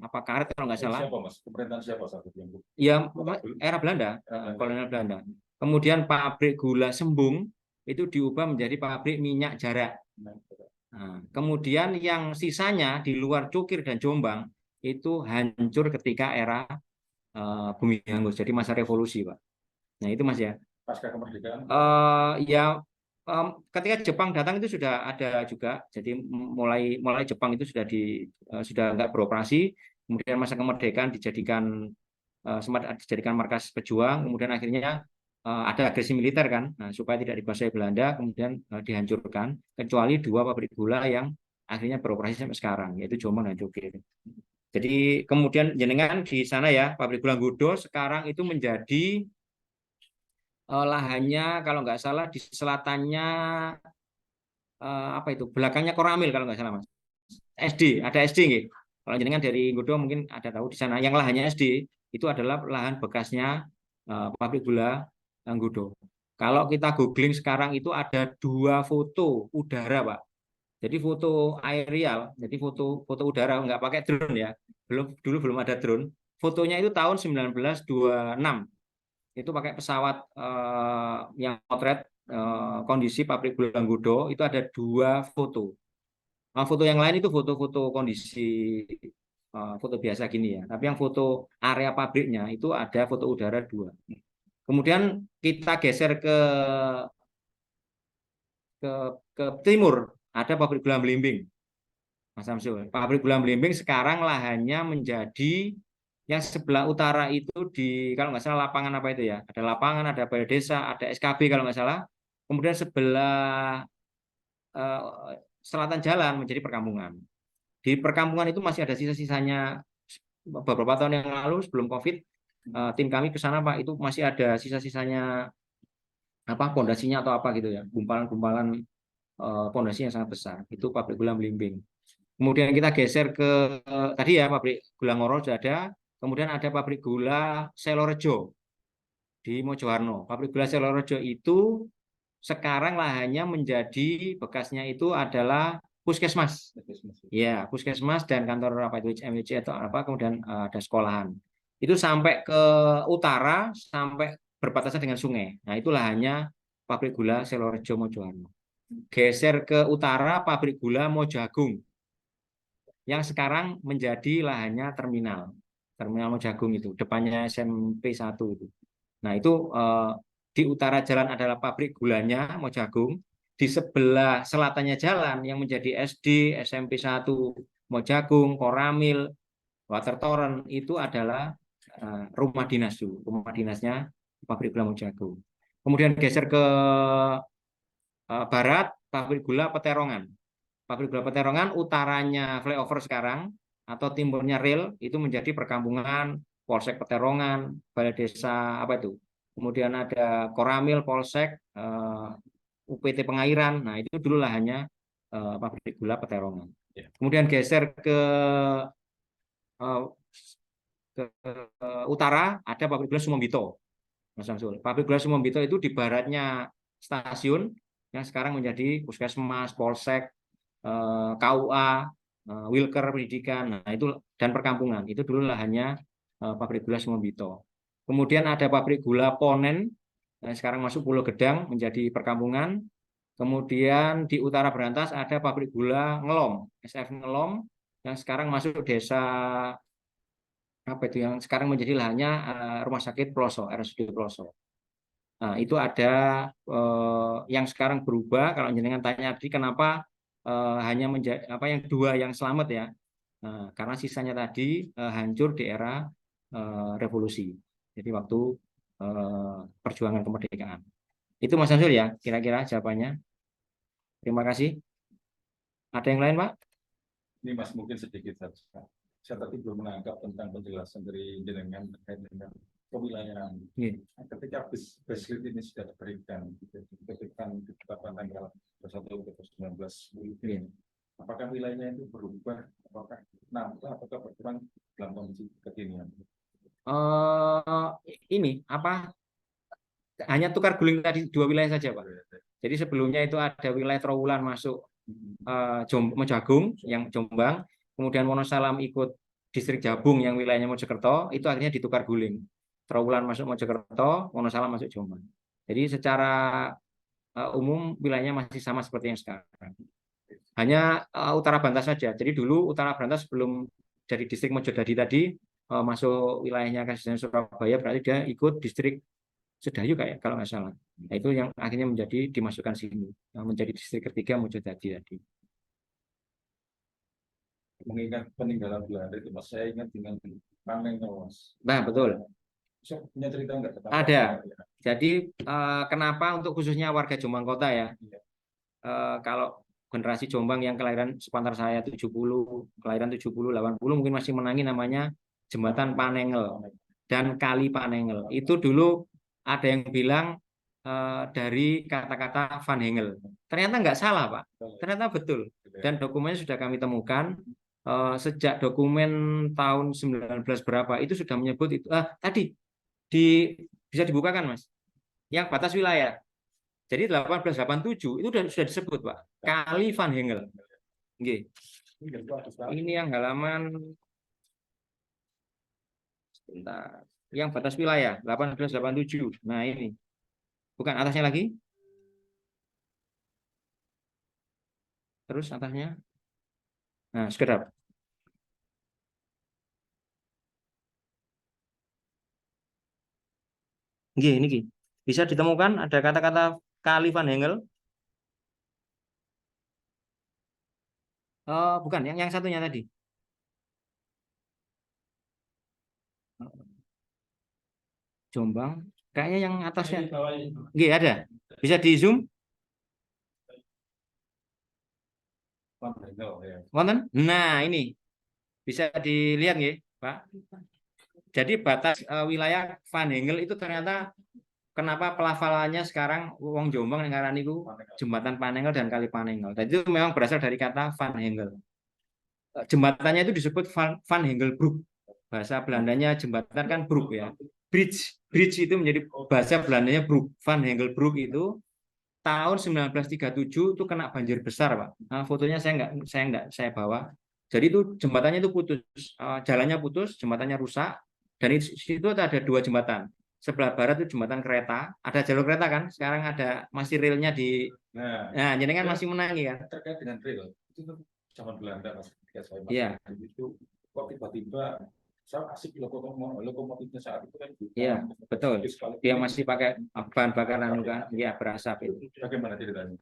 karet kalau nggak salah. Siapa Mas? Pemerintahan siapa saat itu? Ya, era Belanda, kolonial Belanda. Kemudian pabrik gula Sembung itu diubah menjadi pabrik minyak jarak. Nah, kemudian yang sisanya di luar Cukir dan Jombang itu hancur ketika era bumi hangus, jadi masa revolusi Pak. Nah itu Mas ya. Pasca kemerdekaan? Ketika Jepang datang itu sudah ada juga, jadi mulai Jepang itu sudah nggak beroperasi, kemudian masa kemerdekaan sempat dijadikan markas pejuang, kemudian akhirnya ada agresi militer kan, supaya tidak dikuasai Belanda, kemudian dihancurkan, kecuali 2 pabrik gula yang akhirnya beroperasi sampai sekarang, yaitu Jombang dan Cukir. Jadi kemudian jenengan di sana ya, pabrik gula Nggodo sekarang itu menjadi lahannya kalau nggak salah di selatannya belakangnya Koramil kalau nggak salah Mas. Ada SD nggih. Kalau jenengan dari Nggodo mungkin ada tahu di sana. Yang lahannya SD itu adalah lahan bekasnya pabrik gula Nggodo. Kalau kita googling sekarang itu ada 2 foto udara Pak. Jadi foto aerial, jadi foto udara nggak pakai drone ya. Dulu belum ada drone. Fotonya itu tahun 1926. Itu pakai pesawat yang motret kondisi pabrik gula Gudo, itu ada 2 foto. Nah, foto yang lain itu foto-foto kondisi foto biasa gini ya. Tapi yang foto area pabriknya itu ada foto udara 2. Kemudian kita geser ke timur, ada pabrik gula Belimbing, Mas Samsul. Pabrik gula Belimbing sekarang lahannya menjadi yang sebelah utara itu kalau nggak salah lapangan apa itu ya? Ada lapangan, ada balai desa, ada SKB kalau nggak salah. Kemudian sebelah selatan jalan menjadi perkampungan. Di perkampungan itu masih ada sisa-sisanya beberapa tahun yang lalu sebelum COVID. Tim kami ke sana Pak, itu masih ada sisa-sisanya pondasinya atau apa gitu ya, gumpalan-gumpalan pondasi yang sangat besar. Itu pabrik gula Belimbing. Kemudian kita geser ke tadi ya, pabrik gula Ngoro sudah ada. Kemudian ada pabrik gula Selorejo di Mojowarno. Pabrik gula Selorejo itu sekarang lahannya menjadi bekasnya itu adalah puskesmas. Ya, puskesmas dan kantor apa itu HMWC atau apa, kemudian ada sekolahan. Itu sampai ke utara, sampai berbatasan dengan sungai. Nah, itu lahannya pabrik gula Selorejo Mojowarno. Geser ke utara, pabrik gula Mojagung, yang sekarang menjadi lahannya terminal Mojagung itu, depannya SMP 1 itu. Nah, itu di utara jalan adalah pabrik gulanya Mojagung, di sebelah selatannya jalan yang menjadi SD, SMP 1 Mojagung, Koramil, Watertoren itu adalah rumah dinas dulu, rumah dinasnya pabrik gula Mojagung. Kemudian geser ke barat, pabrik gula Peterongan. Pabrik gula Peterongan utaranya flyover sekarang atau timurnya rel itu menjadi perkampungan, Polsek Peterongan, balai desa apa itu. Kemudian ada Koramil, Polsek, UPT Pengairan. Nah, itu dulu lahannya pabrik gula Peterongan. Kemudian geser ke utara ada pabrik gula Sumombito, Mas Samsul. Pabrik gula Sumombito itu di baratnya stasiun yang sekarang menjadi puskesmas, polsek, KUA, Wilker pendidikan. Nah, itu dan perkampungan. Itu dulu lahannya pabrik gula Sumombito. Kemudian ada pabrik gula Ponen, sekarang masuk Pulau Gedang menjadi perkampungan. Kemudian di utara Berantas ada pabrik gula Ngelom, SF Ngelom, yang sekarang masuk desa apa itu yang sekarang menjadi lahannya Rumah Sakit Ploso, RSUD Ploso. Nah, itu ada yang sekarang berubah. Kalau jenengan tanya tadi kenapa hanya menjadi apa yang 2 yang selamat ya? Karena sisanya tadi hancur di era revolusi. Jadi waktu perjuangan kemerdekaan. Itu Mas Samsul ya, kira-kira jawabannya. Terima kasih. Ada yang lain, Pak? Ini Mas mungkin sedikit saja. Saya tadi belum menangkap tentang penjelasan dari jenengan terkait dengan kewilayahan. Ketika Baslit ini sudah diberikan, ketika ditetapkan tanggal 21 Oktober 19 apakah wilayahnya itu berubah? Apakah nambah atau berkurang dalam kondisi kekinian? Ini apa? Hanya tukar guling tadi 2 wilayah saja, Pak. Jadi sebelumnya itu ada wilayah Trowulan masuk Mojagung yang Jombang, kemudian Wonosalam ikut distrik Jabung yang wilayahnya Mojokerto, itu akhirnya ditukar guling. Trowulan masuk Mojokerto, Wonosalam masuk Jombang. Jadi secara umum wilayahnya masih sama seperti yang sekarang. Hanya utara Bantas saja. Jadi dulu utara Bantas sebelum dari distrik Mojodadi tadi masuk wilayahnya Kabupaten Surabaya, berarti dia ikut distrik Sedayu kayak kalau nggak salah. Nah, itu yang akhirnya menjadi dimasukkan sini, menjadi distrik ketiga Mojodadi tadi. Mengingat peninggalan Belanda itu, Mas, saya ingat dengan Panengal, Mas. Nah, betul. Saya punya cerita enggak? Ada. Jadi kenapa untuk khususnya warga Jombang Kota ya? Kalau generasi Jombang yang kelahiran sepantar saya 70, kelahiran 70, 80 mungkin masih menangi namanya Jembatan Panengel dan Kali Panengel. Itu dulu ada yang bilang dari kata-kata Van Hengel. Ternyata nggak salah, Pak. Ternyata betul. Dan dokumennya sudah kami temukan sejak dokumen tahun 19 berapa itu sudah menyebut itu. Tadi bisa dibukakan, Mas. Yang batas wilayah. Jadi 1887 itu sudah disebut, Pak. Kali Van Hengel. Nggih. Ini yang halaman sebentar. Yang batas wilayah 1887. Nah, ini. Bukan atasnya lagi? Terus atasnya? Nah, sekedar. Nggih, ini bisa ditemukan ada kata-kata kali Van Hengel. Bukan, yang satunya tadi. Jombang, kayaknya yang atasnya. Nggih, ada. Bisa di zoom? Wonten? Nah, ini bisa dilihat nggih, Pak. Jadi batas wilayah Van Hengel itu ternyata kenapa pelafalannya sekarang wong Jombang yang ngarani itu jembatan Panengel dan kali Panengel. Dan itu memang berasal dari kata Van Hengel. Jembatannya itu disebut Van Hengelbrug. Bahasa Belandanya jembatan kan brook ya. Bridge itu menjadi bahasa Belandanya brook. Van Hengelbrug itu tahun 1937 itu kena banjir besar, Pak. Nah, fotonya saya bawa. Jadi itu jembatannya itu putus, jalannya putus, jembatannya rusak, dan di situ ada dua jembatan. Sebelah barat itu jembatan kereta, ada jalur kereta kan? Sekarang ada masih relnya di. Nah, jadi kan masih menangi kan? Terkait dengan rel itu zaman Belanda Mas. Iya. Itu kok tiba-tiba saya asik lokomotifnya saat itu kan. Iya, betul. Dia masih pakai bahan bakar kan, ya berasap itu. Bagaimana ceritanya?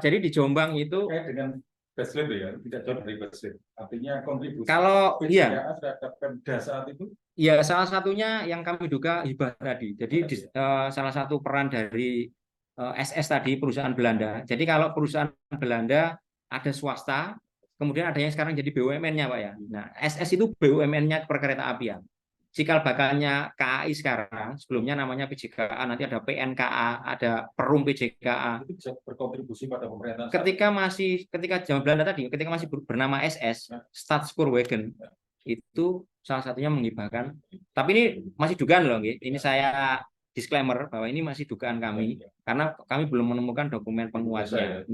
Jadi di Jombang itu terkait dengan baseline ya, tidak jauh dari baseline. Artinya kontribusi kalau iya terhadap Pemda saat itu. Ya, salah satunya yang kami duga hibah tadi. Jadi salah satu peran dari SS tadi perusahaan Belanda. Jadi kalau perusahaan Belanda ada swasta, kemudian ada yang sekarang jadi BUMN-nya, Pak ya. Nah, SS itu BUMN-nya perkereta apian. Cikal bakalnya KAI sekarang, sebelumnya namanya PJKA, nanti ada PNKA, ada Perum PJKA. Itu bisa berkontribusi pada pemerintahan. Ketika zaman Belanda tadi, ketika masih bernama SS, Staatspoorwegen, itu salah satunya menghibahkan. Tapi ini masih dugaan loh, ini saya disclaimer bahwa ini masih dugaan kami karena kami belum menemukan dokumen penguatnya.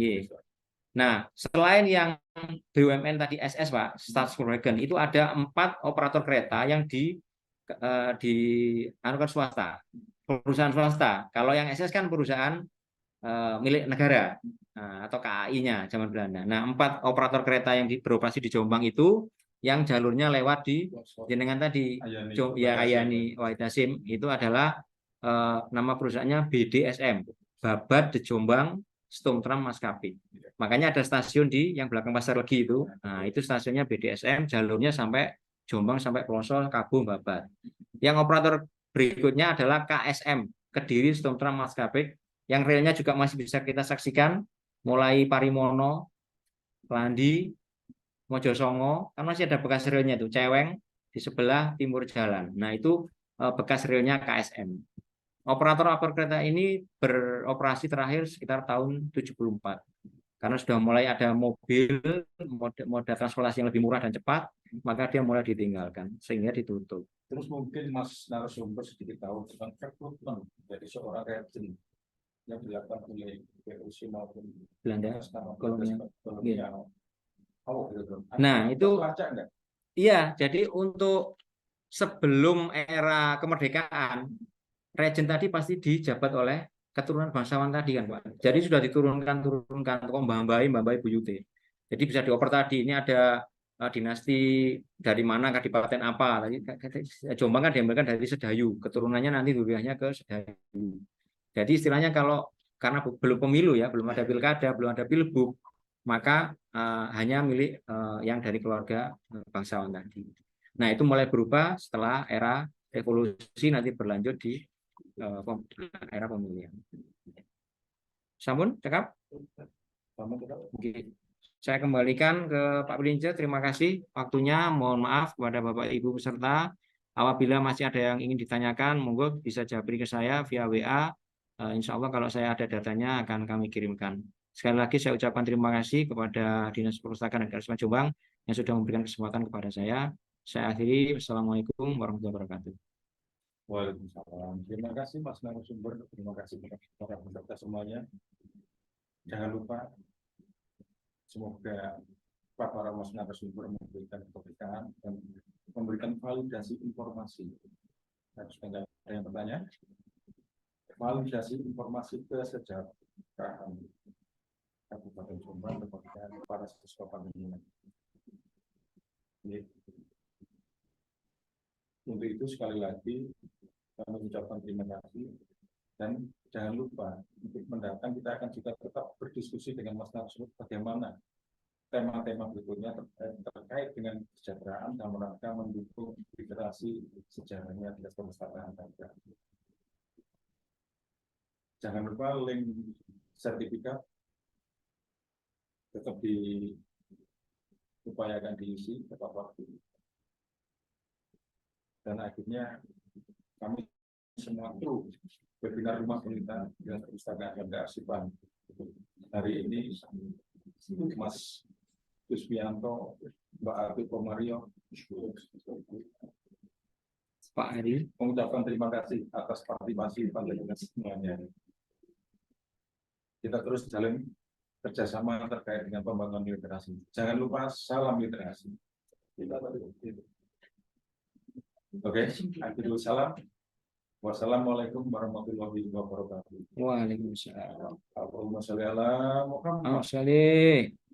Nah, selain yang BUMN tadi SS, Pak, Staatspoorwegen, itu ada 4 operator kereta yang anukan swasta, perusahaan swasta. Kalau yang SS kan perusahaan milik negara atau KAI-nya zaman Belanda. Nah, 4 operator kereta yang beroperasi di Jombang itu yang jalurnya lewat di jenengan tadi, Ayani Wahid Hasim, itu adalah nama perusahaannya BDSM, Babat de Jombang Stumtram Maskapai. Makanya ada stasiun di yang belakang Pasar Legi itu. Nah, itu stasiunnya BDSM, jalurnya sampai Jombang sampai Ploso, Kabung, Babat. Yang operator berikutnya adalah KSM, Kediri Stumtram Maskapai, yang relnya juga masih bisa kita saksikan mulai Parimono, Landi, Mojosongo, kan masih ada bekas relnya itu, Ceweng di sebelah timur jalan. Nah, itu bekas relnya KSM. Operator kereta ini beroperasi terakhir sekitar tahun 74. Karena sudah mulai ada mobil, moda transportasi yang lebih murah dan cepat, maka dia mulai ditinggalkan, sehingga ditutup. Terus mungkin Mas narasumber sedikit tahu tentang rekrutmen dari seorang regen yang dilakukan oleh BUC maupun Belanda, kolonial. Nah, itu iya, jadi untuk sebelum era kemerdekaan, regen tadi pasti dijabat oleh keturunan bangsawan tadi kan, Pak. Jadi sudah diturunkan tokoh Mbah Mbai Buyute. Jadi bisa dioper tadi. Ini ada dinasti dari mana, kadipaten apa. Tadi Jombang kan diambilkan dari Sedayu. Keturunannya nanti duriannya ke Sedayu. Jadi istilahnya karena belum pemilu ya, belum ada pilkada, belum ada pilbub, maka hanya milik yang dari keluarga bangsawan tadi. Nah, itu mulai berubah setelah era revolusi, nanti berlanjut di era pemilihan. Sampun, cakap? Oke. Saya kembalikan ke Pak Brince. Terima kasih waktunya. Mohon maaf kepada Bapak Ibu peserta. Apabila masih ada yang ingin ditanyakan, monggo bisa japri ke saya via WA. Insya Allah kalau saya ada datanya akan kami kirimkan. Sekali lagi saya ucapkan terima kasih kepada Dinas Perpustakaan dan Kearsipan Jombang yang sudah memberikan kesempatan kepada saya. Saya akhiri. Wassalamualaikum warahmatullahi wabarakatuh. Waalaikumsalam. Terima kasih Mas narasumber. Terima kasih para peserta semuanya. Jangan lupa, semoga para narasumber memberikan kepekaan dan memberikan validasi informasi. Harus ada yang bertanya? Validasi informasi kesejahteraan Kabupaten Jombang kepada para siswa pembinaan. Untuk itu sekali lagi kami mengucapkan terima kasih dan jangan lupa untuk mendatang kita akan juga tetap berdiskusi dengan Mas narasumber bagaimana tema-tema berikutnya terkait dengan kesejahteraan dan rangka mendukung literasi sejarahnya di perpustakaan. Jangan lupa link sertifikat tetap diupayakan diisi tepat waktu. Dan akhirnya kami semua kru webinar Rumah Penelitian dan Perpustakaan dan Kearsipan hari ini Mas Kusmianto, Mbak Ati Komario, Pak Ari, mengucapkan terima kasih atas partisipasi panjenengan semuanya. Kita terus jalin kerjasama terkait dengan pembangunan literasi. Jangan lupa salam literasi. Oke, akhirul salam. Wassalamualaikum warahmatullahi wabarakatuh. waalaikumsalam. Allahumma sholli ala Muhammad. Assalamualaikum.